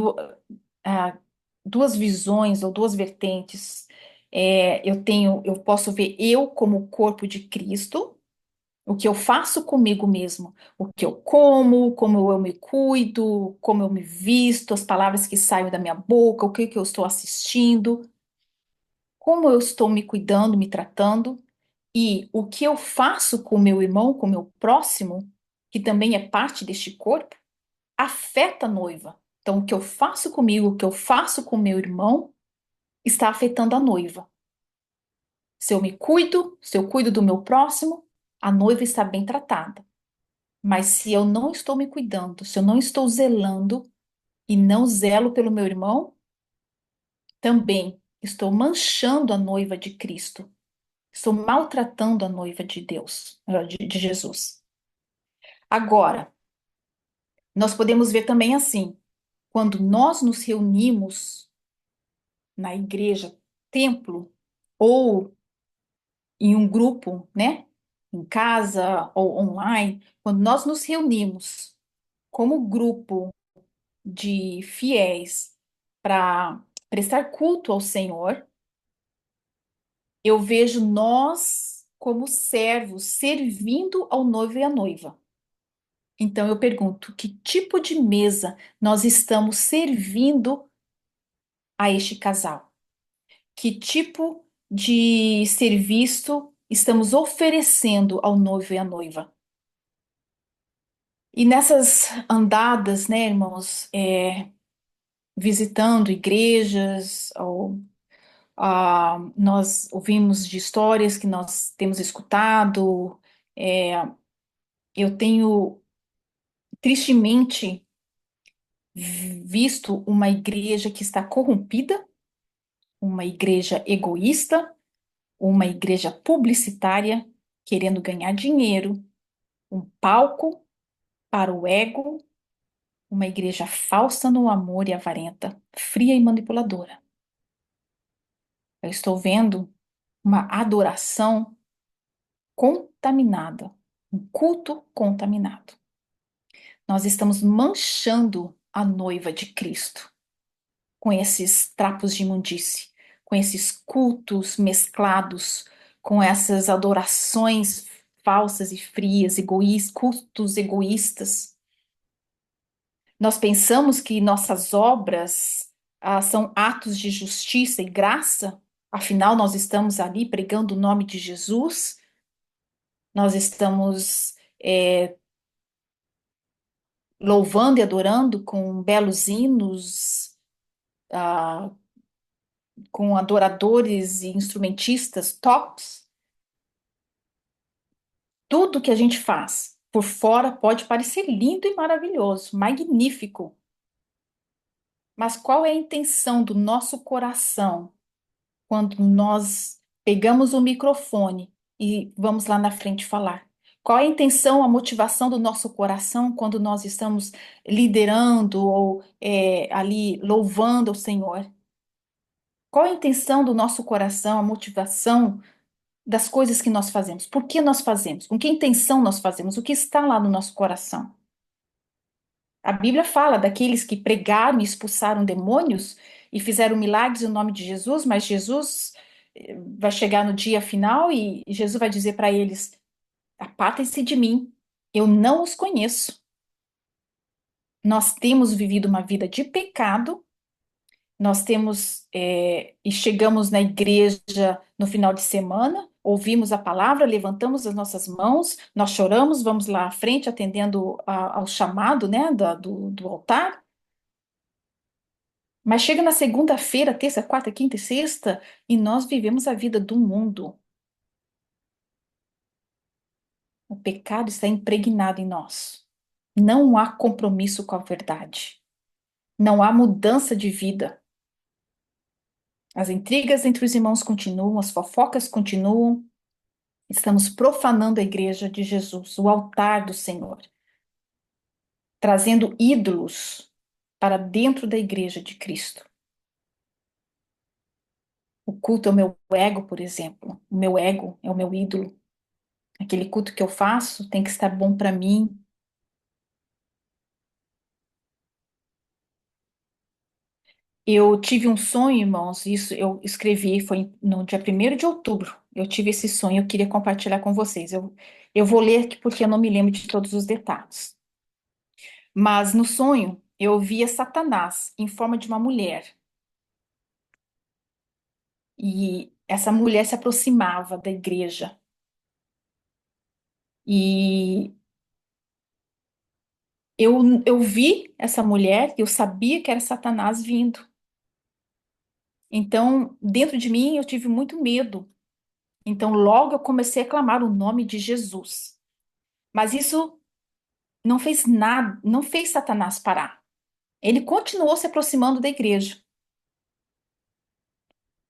duas visões ou duas vertentes. Eu posso ver eu como corpo de Cristo, o que eu faço comigo mesmo, o que eu como eu me cuido, como eu me visto, as palavras que saem da minha boca, o que eu estou assistindo, como eu estou me cuidando, me tratando, e o que eu faço com o meu irmão, com o meu próximo, que também é parte deste corpo, afeta a noiva. Então, o que eu faço comigo, o que eu faço com o meu irmão, está afetando a noiva. Se eu me cuido, se eu cuido do meu próximo, a noiva está bem tratada. Mas se eu não estou me cuidando, se eu não estou zelando e não zelo pelo meu irmão, também estou manchando a noiva de Cristo. Estou maltratando a noiva de Deus, de Jesus. Agora, nós podemos ver também assim, quando nós nos reunimos na igreja, templo, ou em um grupo, né? Em casa ou online, quando nós nos reunimos como grupo de fiéis para prestar culto ao Senhor, eu vejo nós como servos servindo ao noivo e à noiva. Então eu pergunto, que tipo de mesa nós estamos servindo a este casal? Que tipo de serviço estamos oferecendo ao noivo e à noiva? E nessas andadas, né, irmãos, visitando igrejas, nós ouvimos de histórias que nós temos escutado, é, eu tenho tristemente visto uma igreja que está corrompida, uma igreja egoísta, uma igreja publicitária, querendo ganhar dinheiro, um palco para o ego, uma igreja falsa no amor e avarenta, fria e manipuladora. Eu estou vendo uma adoração contaminada, um culto contaminado. Nós estamos manchando a noiva de Cristo com esses trapos de imundície, com esses cultos mesclados, com essas adorações falsas e frias, cultos egoístas. Nós pensamos que nossas obras, são atos de justiça e graça, afinal, nós estamos ali pregando o nome de Jesus, nós estamos louvando e adorando com belos hinos, ah, com adoradores e instrumentistas tops. Tudo que a gente faz por fora pode parecer lindo e maravilhoso, magnífico, mas qual é a intenção do nosso coração quando nós pegamos o microfone e vamos lá na frente falar? Qual é a intenção, a motivação do nosso coração quando nós estamos liderando ou ali louvando o Senhor? Qual a intenção do nosso coração, a motivação das coisas que nós fazemos? Por que nós fazemos? Com que intenção nós fazemos? O que está lá no nosso coração? A Bíblia fala daqueles que pregaram e expulsaram demônios e fizeram milagres em nome de Jesus, mas Jesus vai chegar no dia final e Jesus vai dizer para eles: apartem-se de mim, eu não os conheço. Nós temos vivido uma vida de pecado. Nós temos, e chegamos na igreja no final de semana, ouvimos a palavra, levantamos as nossas mãos, nós choramos, vamos lá à frente, atendendo ao chamado, né, do altar. Mas chega na segunda-feira, terça, quarta, quinta e sexta, e nós vivemos a vida do mundo. O pecado está impregnado em nós. Não há compromisso com a verdade. Não há mudança de vida. As intrigas entre os irmãos continuam, as fofocas continuam. Estamos profanando a igreja de Jesus, o altar do Senhor, trazendo ídolos para dentro da igreja de Cristo. O culto ao meu ego, por exemplo. O meu ego é o meu ídolo. Aquele culto que eu faço tem que estar bom para mim. Eu tive um sonho, irmãos, isso eu escrevi, foi no dia 1º de outubro. Eu tive esse sonho, eu queria compartilhar com vocês. Eu vou ler aqui porque eu não me lembro de todos os detalhes. Mas no sonho, eu via Satanás em forma de uma mulher. E essa mulher se aproximava da igreja. E eu vi essa mulher, eu sabia que era Satanás vindo. Então, dentro de mim, eu tive muito medo. Então, logo eu comecei a clamar o nome de Jesus. Mas isso não fez nada, não fez Satanás parar. Ele continuou se aproximando da igreja.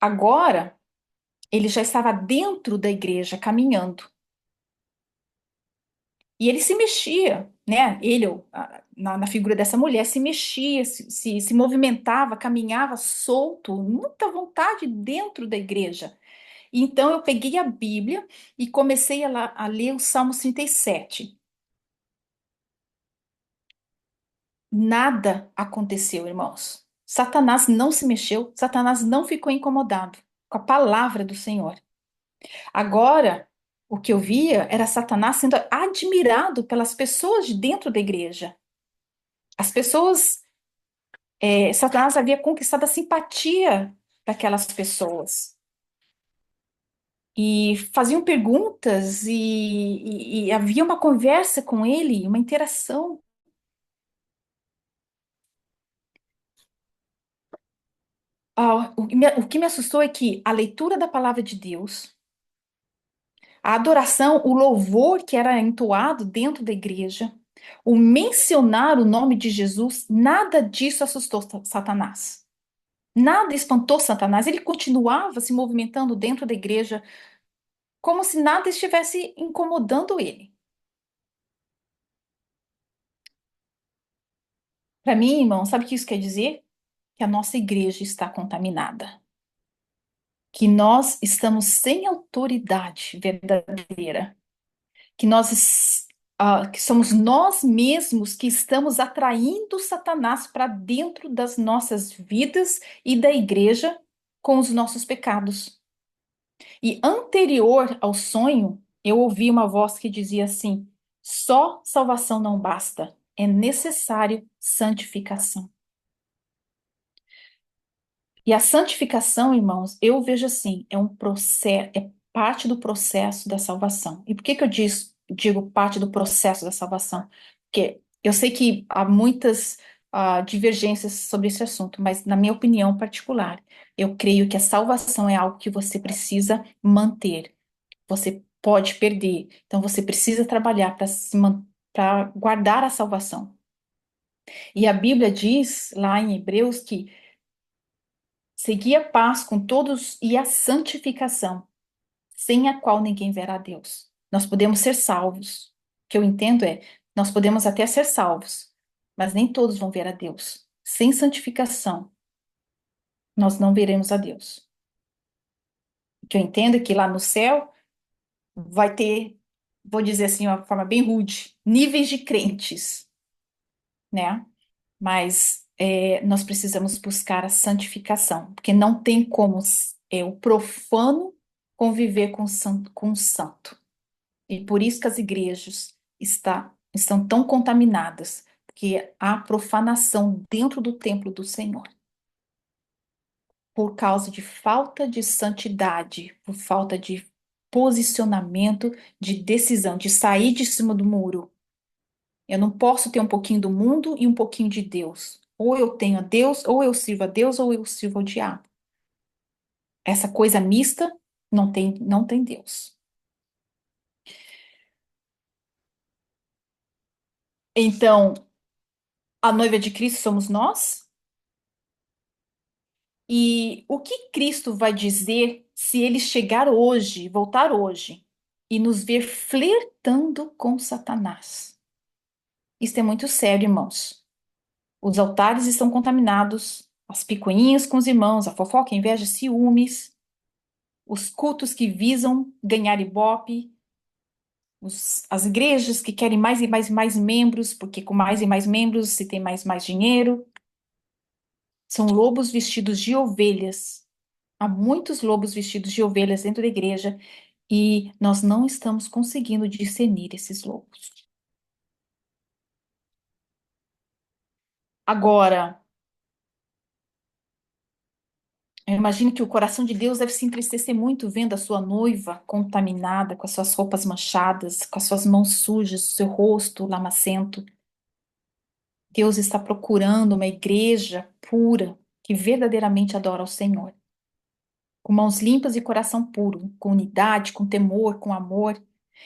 Agora, ele já estava dentro da igreja, caminhando. E ele se mexia, né? Ele, na figura dessa mulher, se mexia, se movimentava, caminhava solto, muita vontade dentro da igreja. Então eu peguei a Bíblia e comecei a ler o Salmo 37. Nada aconteceu, irmãos. Satanás não se mexeu, Satanás não ficou incomodado com a palavra do Senhor. Agora, o que eu via era Satanás sendo admirado pelas pessoas de dentro da igreja. As pessoas, Satanás havia conquistado a simpatia daquelas pessoas. E faziam perguntas e havia uma conversa com ele, uma interação. O que me assustou é que a leitura da palavra de Deus, a adoração, o louvor que era entoado dentro da igreja, o mencionar o nome de Jesus, nada disso assustou Satanás. Nada espantou Satanás. Ele continuava se movimentando dentro da igreja, como se nada estivesse incomodando ele. Para mim, irmão, sabe o que isso quer dizer? Que a nossa igreja está contaminada. que nós estamos sem autoridade verdadeira, que que somos nós mesmos que estamos atraindo Satanás para dentro das nossas vidas e da igreja com os nossos pecados. E anterior ao sonho, eu ouvi uma voz que dizia assim: só salvação não basta, é necessário santificação. E a santificação, irmãos, eu vejo assim, é um processo, é parte do processo da salvação. E por que que eu digo parte do processo da salvação? Porque eu sei que há muitas divergências sobre esse assunto, mas na minha opinião particular, eu creio que a salvação é algo que você precisa manter. Você pode perder, então você precisa trabalhar para guardar a salvação. E a Bíblia diz lá em Hebreus que seguir a paz com todos e a santificação, sem a qual ninguém verá a Deus. Nós podemos ser salvos. O que eu entendo é, nós podemos até ser salvos, mas nem todos vão ver a Deus. Sem santificação, nós não veremos a Deus. O que eu entendo é que lá no céu vai ter, vou dizer assim, de uma forma bem rude, níveis de crentes, né? Mas nós precisamos buscar a santificação, porque não tem como o profano conviver com o santo. E por isso que as igrejas estão tão contaminadas, porque há profanação dentro do templo do Senhor, por causa de falta de santidade, por falta de posicionamento, de decisão, de sair de cima do muro. Eu não posso ter um pouquinho do mundo e um pouquinho de Deus. Ou eu tenho a Deus, ou eu sirvo a Deus, ou eu sirvo ao diabo. Essa coisa mista não tem Deus. Então, a noiva de Cristo somos nós? E o que Cristo vai dizer se ele chegar hoje, voltar hoje, e nos ver flertando com Satanás? Isso é muito sério, irmãos. Os altares estão contaminados, as picuinhas com os irmãos, a fofoca, a inveja, ciúmes, os cultos que visam ganhar ibope, as igrejas que querem mais e mais e mais membros, porque com mais e mais membros se tem mais dinheiro. São lobos vestidos de ovelhas. Há muitos lobos vestidos de ovelhas dentro da igreja e nós não estamos conseguindo discernir esses lobos. Agora, eu imagino que o coração de Deus deve se entristecer muito vendo a sua noiva contaminada, com as suas roupas manchadas, com as suas mãos sujas, o seu rosto lamacento. Deus está procurando uma igreja pura, que verdadeiramente adora ao Senhor, com mãos limpas e coração puro, com unidade, com temor, com amor.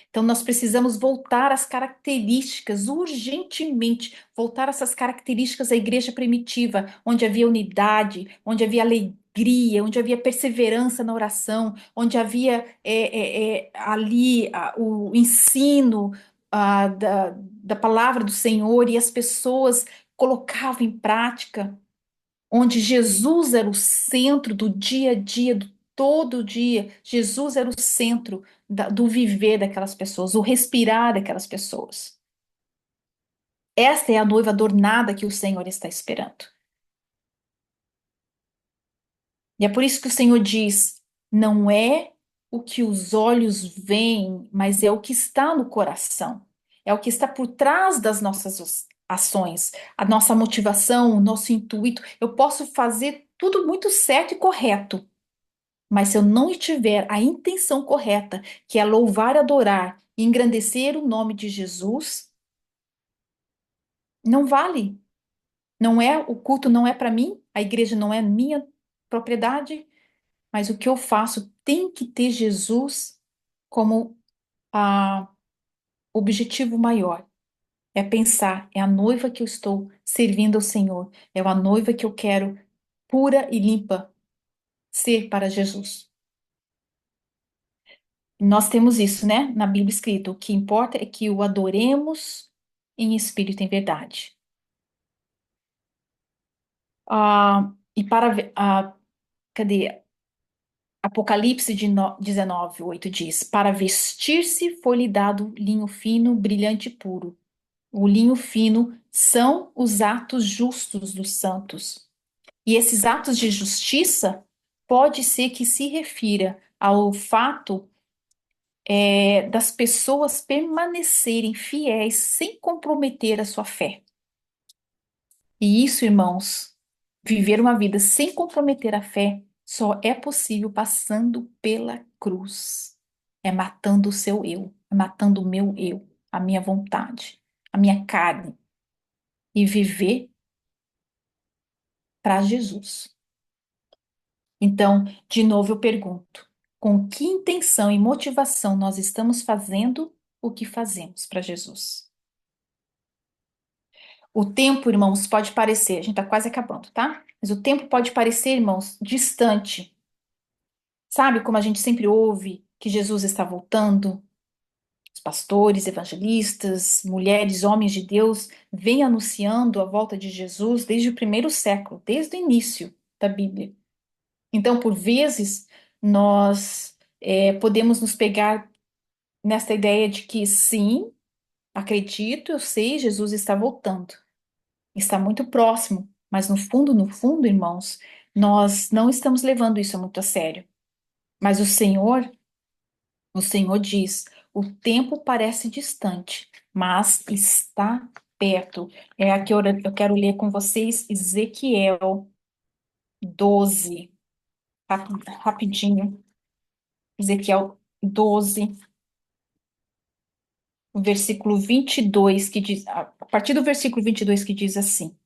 Então, nós precisamos voltar às características, urgentemente, voltar a essas características da igreja primitiva, onde havia unidade, onde havia alegria, onde havia perseverança na oração, onde havia ali o ensino da palavra do Senhor e as pessoas colocavam em prática, onde Jesus era o centro do dia a dia, do todo dia. Jesus era o centro do viver daquelas pessoas, o respirar daquelas pessoas. Esta é a noiva adornada que o Senhor está esperando. E é por isso que o Senhor diz: não é o que os olhos veem, mas é o que está no coração. É o que está por trás das nossas ações, a nossa motivação, o nosso intuito. Eu posso fazer tudo muito certo e correto, mas se eu não tiver a intenção correta, que é louvar, adorar e engrandecer o nome de Jesus, não vale. Não é, o culto não é para mim, a igreja não é minha propriedade, mas o que eu faço tem que ter Jesus como a objetivo maior. É pensar, é a noiva que eu estou servindo ao Senhor, é a noiva que eu quero pura e limpa ser para Jesus. Nós temos isso, né, na Bíblia escrito. O que importa é que o adoremos em espírito e em verdade. E cadê? Apocalipse 19:8 diz: Para vestir-se foi-lhe dado linho fino, brilhante e puro. O linho fino são os atos justos dos santos. E esses atos de justiça pode ser que se refira ao fato das pessoas permanecerem fiéis sem comprometer a sua fé. E isso, irmãos, viver uma vida sem comprometer a fé só é possível passando pela cruz. É matando o seu eu, é matando o meu eu, a minha vontade, a minha carne e viver para Jesus. Então, de novo eu pergunto: com que intenção e motivação nós estamos fazendo o que fazemos para Jesus? O tempo, irmãos, pode parecer, a gente está quase acabando, tá? Mas o tempo pode parecer, irmãos, distante. Sabe como a gente sempre ouve que Jesus está voltando? Os pastores, evangelistas, mulheres, homens de Deus vêm anunciando a volta de Jesus desde o primeiro século, desde o início da Bíblia. Então, por vezes, nós podemos nos pegar nessa ideia de que sim, acredito, eu sei, Jesus está voltando. Está muito próximo, mas no fundo, irmãos, nós não estamos levando isso muito a sério. Mas o Senhor diz: o tempo parece distante, mas está perto. É aqui eu quero ler com vocês Ezequiel 12, rapidinho. Ezequiel 12, o versículo 22, que diz, a partir do versículo 22, que diz assim: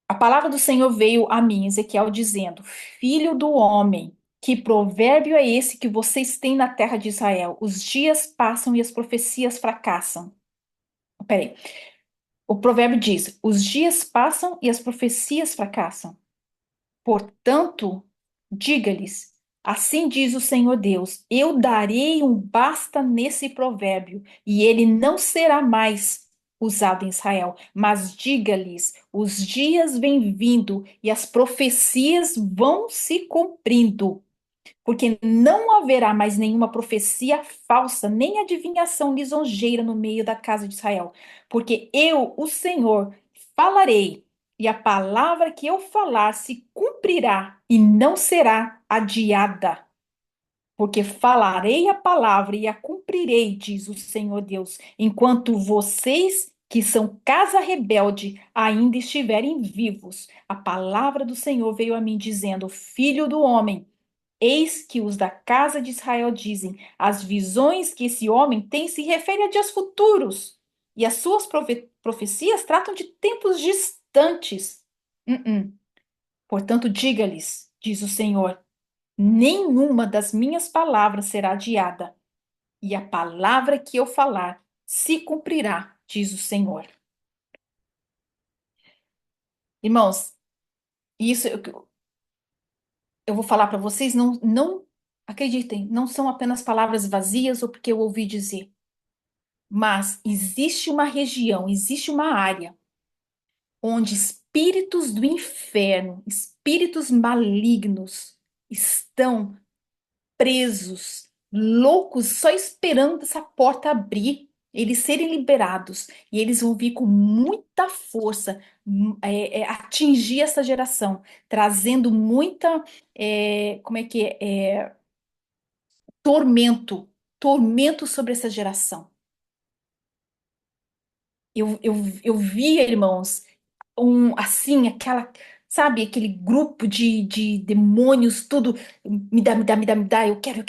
A palavra do Senhor veio a mim, Ezequiel, dizendo: Filho do homem, que provérbio é esse que vocês têm na terra de Israel? Os dias passam e as profecias fracassam. Peraí. O provérbio diz: Os dias passam e as profecias fracassam. Portanto, diga-lhes: Assim diz o Senhor Deus: Eu darei um basta nesse provérbio, e ele não será mais usado em Israel. Mas diga-lhes: Os dias vêm vindo e as profecias vão se cumprindo. Porque não haverá mais nenhuma profecia falsa, nem adivinhação lisonjeira no meio da casa de Israel. Porque eu, o Senhor, falarei, e a palavra que eu falar se cumprirá e não será adiada. Porque falarei a palavra e a cumprirei, diz o Senhor Deus, enquanto vocês, que são casa rebelde, ainda estiverem vivos. A palavra do Senhor veio a mim dizendo: Filho do homem, eis que os da casa de Israel dizem: as visões que esse homem tem se referem a dias futuros, e as suas profecias tratam de tempos distantes. Portanto, diga-lhes, diz o Senhor: nenhuma das minhas palavras será adiada, e a palavra que eu falar se cumprirá, diz o Senhor. Irmãos, isso eu vou falar para vocês, não acreditem, não são apenas palavras vazias ou porque eu ouvi dizer. Mas existe uma região, existe uma área onde espíritos do inferno, espíritos malignos estão presos, loucos, só esperando essa porta abrir, eles serem liberados. E eles vão vir com muita força atingir essa geração, trazendo muita, como é que tormento, tormento sobre essa geração. Eu vi, irmãos, assim, sabe, aquele grupo de demônios, tudo, me dá, me dá, me dá, me dá, eu quero,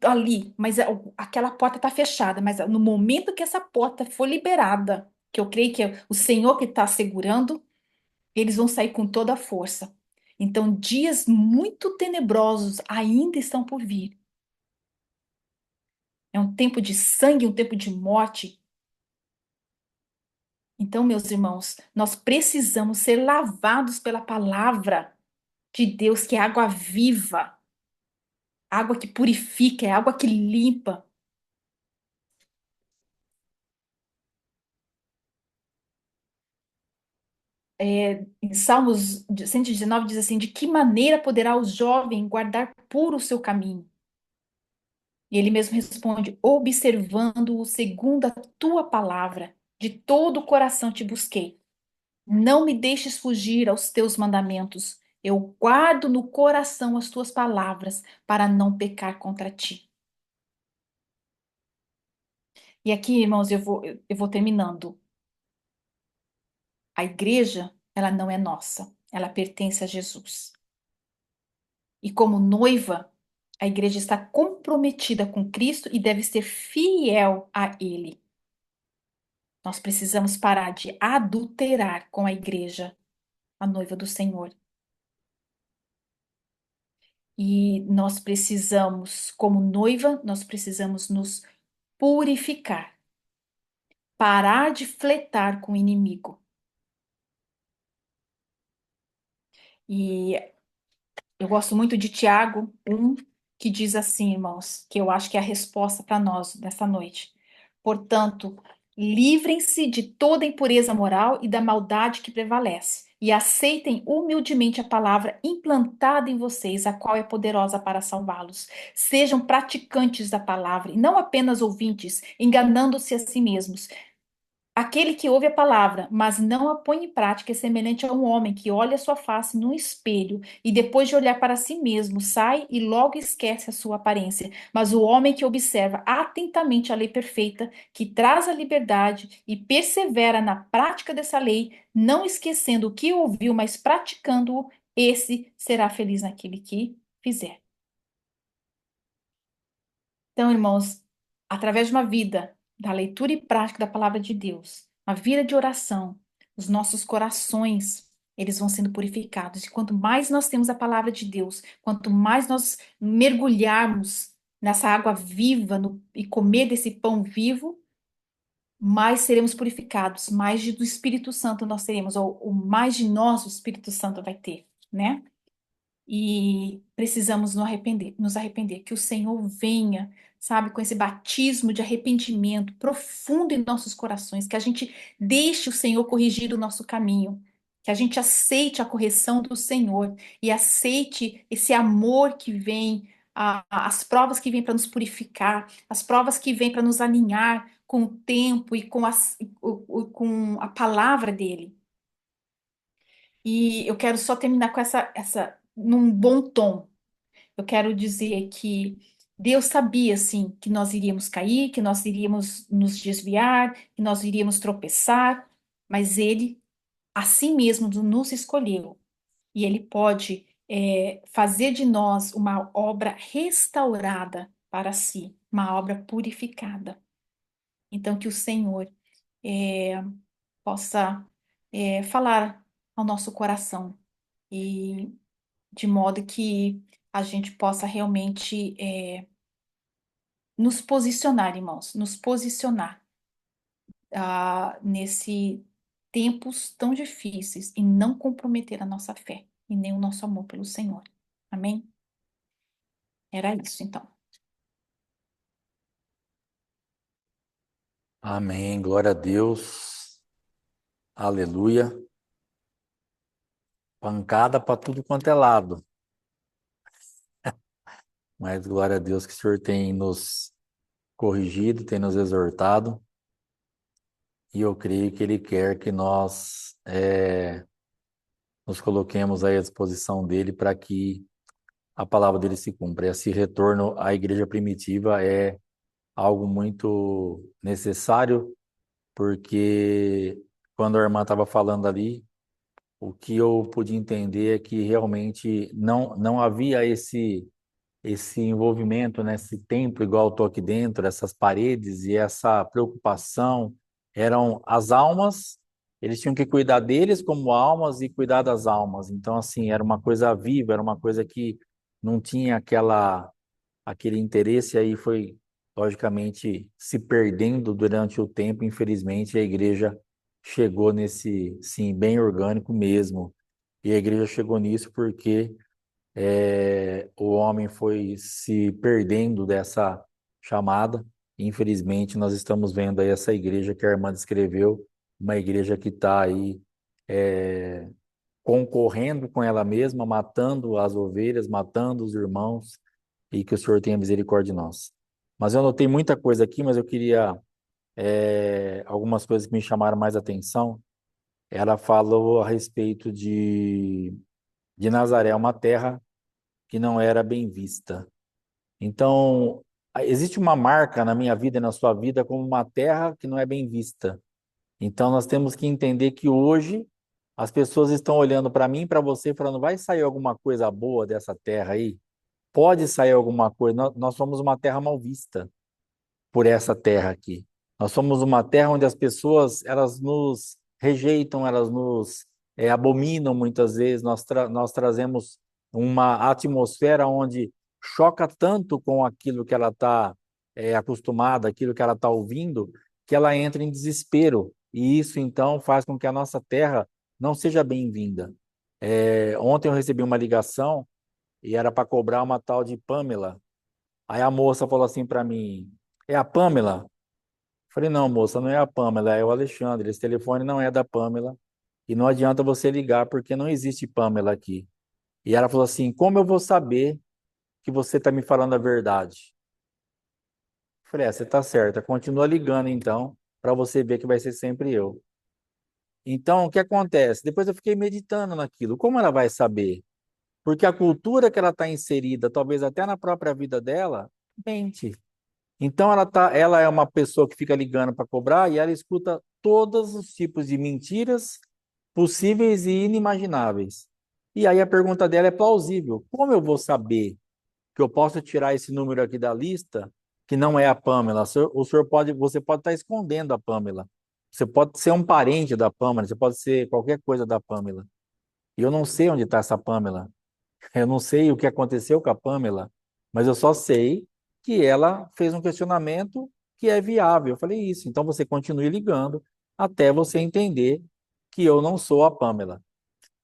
ali, mas aquela porta tá fechada, mas no momento que essa porta for liberada, que eu creio que é o Senhor que está segurando, eles vão sair com toda a força. Então, dias muito tenebrosos ainda estão por vir. É um tempo de sangue, um tempo de morte. Então, meus irmãos, nós precisamos ser lavados pela palavra de Deus, que é água viva, água que purifica, é água que limpa. em Salmos 119 diz assim: de que maneira poderá o jovem guardar puro o seu caminho? E ele mesmo responde: observando-o segundo a tua palavra, de todo o coração te busquei. Não me deixes fugir aos teus mandamentos. Eu guardo no coração as tuas palavras para não pecar contra ti. E aqui, irmãos, eu vou terminando. A igreja, ela não é nossa, ela pertence a Jesus. E como noiva, a igreja está comprometida com Cristo e deve ser fiel a Ele. Nós precisamos parar de adulterar com a igreja, a noiva do Senhor. E nós precisamos, como noiva, nós precisamos nos purificar, parar de fletar com o inimigo. E eu gosto muito de Tiago 1, que diz assim, irmãos, que eu acho que é a resposta para nós nessa noite. Portanto, livrem-se de toda impureza moral e da maldade que prevalece, e aceitem humildemente a palavra implantada em vocês, a qual é poderosa para salvá-los. Sejam praticantes da palavra, e não apenas ouvintes, enganando-se a si mesmos. Aquele que ouve a palavra, mas não a põe em prática, é semelhante a um homem que olha sua face num espelho e depois de olhar para si mesmo, sai e logo esquece a sua aparência. Mas o homem que observa atentamente a lei perfeita, que traz a liberdade e persevera na prática dessa lei, não esquecendo o que ouviu, mas praticando-o, esse será feliz naquele que fizer. Então, irmãos, através de uma vida da leitura e prática da palavra de Deus, uma vida de oração, os nossos corações, eles vão sendo purificados. E quanto mais nós temos a palavra de Deus, quanto mais nós mergulharmos nessa água viva e comer desse pão vivo, mais seremos purificados, do Espírito Santo nós teremos, ou mais de nós o Espírito Santo vai ter, né? E precisamos nos arrepender, que o Senhor venha, sabe, com esse batismo de arrependimento profundo em nossos corações, que a gente deixe o Senhor corrigir o nosso caminho, que a gente aceite a correção do Senhor e aceite esse amor que vem, as provas que vêm para nos purificar, as provas que vêm para nos alinhar com o tempo e com a palavra dele. E eu quero só terminar com num bom tom. Eu quero dizer que Deus sabia, sim, que nós iríamos cair, que nós iríamos nos desviar, que nós iríamos tropeçar, mas Ele, assim mesmo, nos escolheu. E Ele pode, fazer de nós uma obra restaurada para si, uma obra purificada. Então, que o Senhor, é, possa, falar ao nosso coração e de modo que a gente possa realmente, nos posicionar, irmãos, nos posicionar, nesse tempos tão difíceis e não comprometer a nossa fé e nem o nosso amor pelo Senhor. Amém? Era isso, então. Amém. Glória a Deus. Aleluia. Pancada para tudo quanto é lado. Mas glória a Deus que o Senhor tem nos corrigido, tem nos exortado. E eu creio que Ele quer que nós nos coloquemos aí à disposição dele para que a palavra dele se cumpra. Esse retorno à igreja primitiva é algo muito necessário, porque quando a irmã estava falando ali, o que eu pude entender é que realmente não havia esse envolvimento nesse templo, igual estou aqui dentro, essas paredes e essa preocupação. Eram as almas, eles tinham que cuidar deles como almas e cuidar das almas. Então, assim, era uma coisa viva, era uma coisa que não tinha aquele interesse, aí foi, logicamente, se perdendo durante o tempo. Infelizmente, a igreja chegou nesse, sim, bem orgânico mesmo. E a igreja chegou nisso porque o homem foi se perdendo dessa chamada. Infelizmente, nós estamos vendo aí essa igreja que a irmã descreveu, uma igreja que está aí concorrendo com ela mesma, matando as ovelhas, matando os irmãos, e que o Senhor tenha misericórdia de nós. Mas eu anotei muita coisa aqui, mas eu queria algumas coisas que me chamaram mais atenção. Ela falou a respeito de Nazaré, uma terra que não era bem vista. Então, existe uma marca na minha vida e na sua vida como uma terra que não é bem vista. Então, nós temos que entender que hoje as pessoas estão olhando para mim e para você, falando: vai sair alguma coisa boa dessa terra aí? Pode sair alguma coisa. Nós somos uma terra mal vista por essa terra aqui. Nós somos uma terra onde as pessoas, elas nos rejeitam, elas nos abominam muitas vezes. Nós trazemos uma atmosfera onde choca tanto com aquilo que ela está acostumada, aquilo que ela está ouvindo, que ela entra em desespero. E isso, então, faz com que a nossa terra não seja bem-vinda. Ontem eu recebi uma ligação e era para cobrar uma tal de Pamela. Aí a moça falou assim para mim: é a Pamela? Falei: não, moça, não é a Pamela, é o Alexandre. Esse telefone não é da Pamela e não adianta você ligar porque não existe Pamela aqui. E ela falou assim: como eu vou saber que você está me falando a verdade? Falei: você está certa, continua ligando então, para você ver que vai ser sempre eu. Então, o que acontece? Depois eu fiquei meditando naquilo. Como ela vai saber? Porque a cultura que ela está inserida, talvez até na própria vida dela, mente. Então ela é uma pessoa que fica ligando para cobrar e ela escuta todos os tipos de mentiras possíveis e inimagináveis. E aí a pergunta dela é plausível. Como eu vou saber que eu posso tirar esse número aqui da lista, que não é a Pamela? Você pode estar escondendo a Pamela. Você pode ser um parente da Pamela, você pode ser qualquer coisa da Pamela. E eu não sei onde está essa Pamela. Eu não sei o que aconteceu com a Pamela, mas eu só sei que ela fez um questionamento que é viável. Eu falei: isso, então você continue ligando até você entender que eu não sou a Pamela.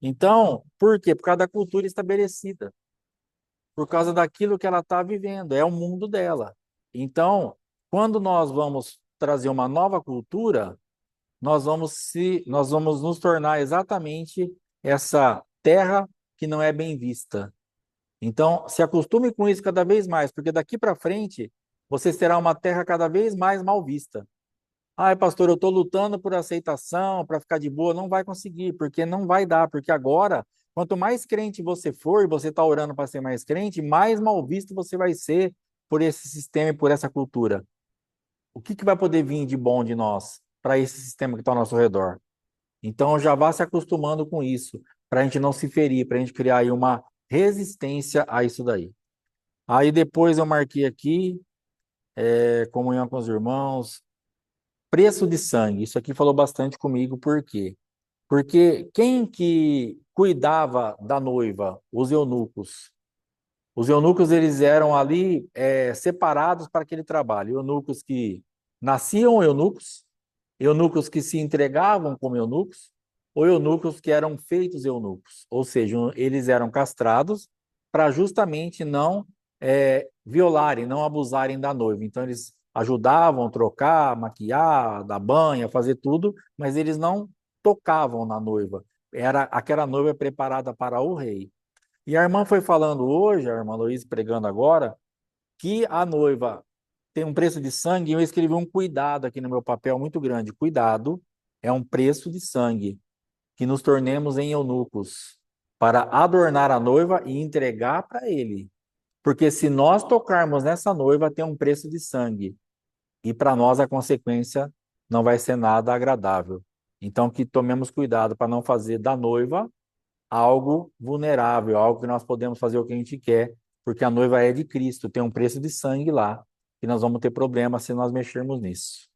Então, por quê? Por causa da cultura estabelecida, por causa daquilo que ela está vivendo, é o mundo dela. Então, quando nós vamos trazer uma nova cultura, nós vamos nos tornar exatamente essa terra que não é bem vista. Então, se acostume com isso cada vez mais, porque daqui para frente você será uma terra cada vez mais mal vista. Ai, pastor, eu estou lutando por aceitação, para ficar de boa. Não vai conseguir, porque não vai dar, porque agora, quanto mais crente você for, e você está orando para ser mais crente, mais mal visto você vai ser por esse sistema e por essa cultura. O que vai poder vir de bom de nós para esse sistema que está ao nosso redor? Então, já vá se acostumando com isso, para a gente não se ferir, para a gente criar aí uma resistência a isso daí. Aí depois eu marquei aqui, comunhão com os irmãos, preço de sangue. Isso aqui falou bastante comigo, por quê? Porque quem que cuidava da noiva? Os eunucos. Os eunucos, eles eram ali separados para aquele trabalho. Eunucos que nasciam eunucos, eunucos que se entregavam como eunucos, ou eunucos que eram feitos eunucos. Ou seja, eles eram castrados para justamente não violarem, não abusarem da noiva. Então, eles ajudavam a trocar, maquiar, dar banho, fazer tudo, mas eles não tocavam na noiva. Era aquela noiva preparada para o rei. E a irmã foi falando hoje, a irmã Luiz pregando agora, que a noiva tem um preço de sangue, e eu escrevi um cuidado aqui no meu papel muito grande. Cuidado, é um preço de sangue, que nos tornemos em eunucos, para adornar a noiva e entregar para ele. Porque se nós tocarmos nessa noiva, tem um preço de sangue, e para nós a consequência não vai ser nada agradável. Então, que tomemos cuidado para não fazer da noiva algo vulnerável, algo que nós podemos fazer o que a gente quer, porque a noiva é de Cristo, tem um preço de sangue lá, e nós vamos ter problema se nós mexermos nisso.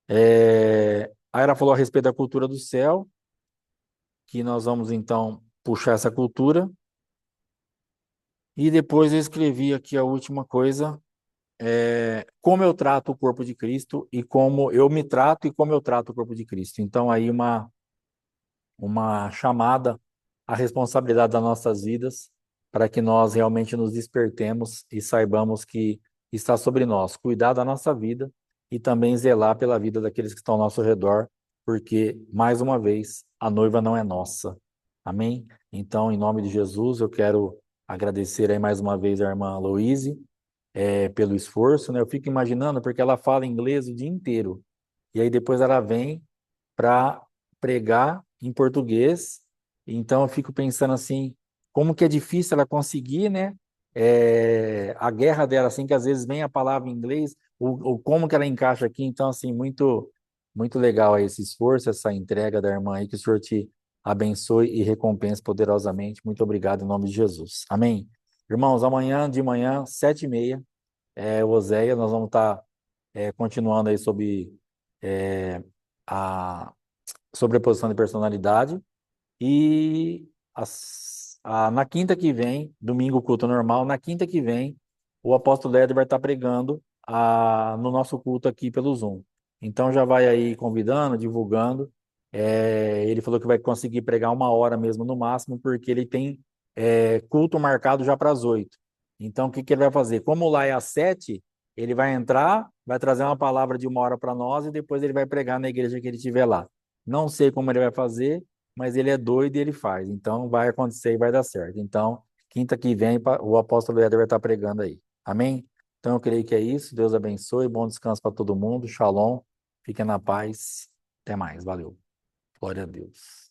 Aí ela falou a respeito da cultura do céu, que nós vamos então puxar essa cultura, e depois eu escrevi aqui a última coisa, como eu trato o corpo de Cristo e como eu me trato e como eu trato o corpo de Cristo. Então aí uma chamada à responsabilidade das nossas vidas, para que nós realmente nos despertemos e saibamos que está sobre nós cuidar da nossa vida e também zelar pela vida daqueles que estão ao nosso redor, porque, mais uma vez, a noiva não é nossa. Amém? Então, em nome de Jesus, eu quero agradecer aí mais uma vez a irmã Louise, pelo esforço, né? Eu fico imaginando, porque ela fala inglês o dia inteiro, e aí depois ela vem para pregar em português. Então eu fico pensando assim, como que é difícil ela conseguir, né? A guerra dela, assim, que às vezes vem a palavra em inglês, o como que ela encaixa aqui. Então, assim, muito legal aí esse esforço, essa entrega da irmã aí, que o Senhor te abençoe e recompense poderosamente. Muito obrigado em nome de Jesus. Amém. Irmãos, amanhã de manhã, 7h30, Oséia, nós vamos estar continuando aí é, a sobreposição de personalidade. E na quinta que vem, domingo culto normal, na quinta que vem, o apóstolo Éder vai estar pregando no nosso culto aqui pelo Zoom. Então já vai aí convidando, divulgando. Ele falou que vai conseguir pregar 1 hora mesmo no máximo, porque ele tem culto marcado já para as 8. Então o que que ele vai fazer? Como lá é às 7, ele vai entrar, vai trazer uma palavra de 1 hora para nós e depois ele vai pregar na igreja que ele estiver lá. Não sei como ele vai fazer, mas ele é doido e ele faz. Então vai acontecer e vai dar certo. Então, quinta que vem, o apóstolo Éder vai estar pregando aí. Amém? Então eu creio que é isso. Deus abençoe. Bom descanso para todo mundo. Shalom. Fiquem na paz. Até mais. Valeu. Glória a Deus.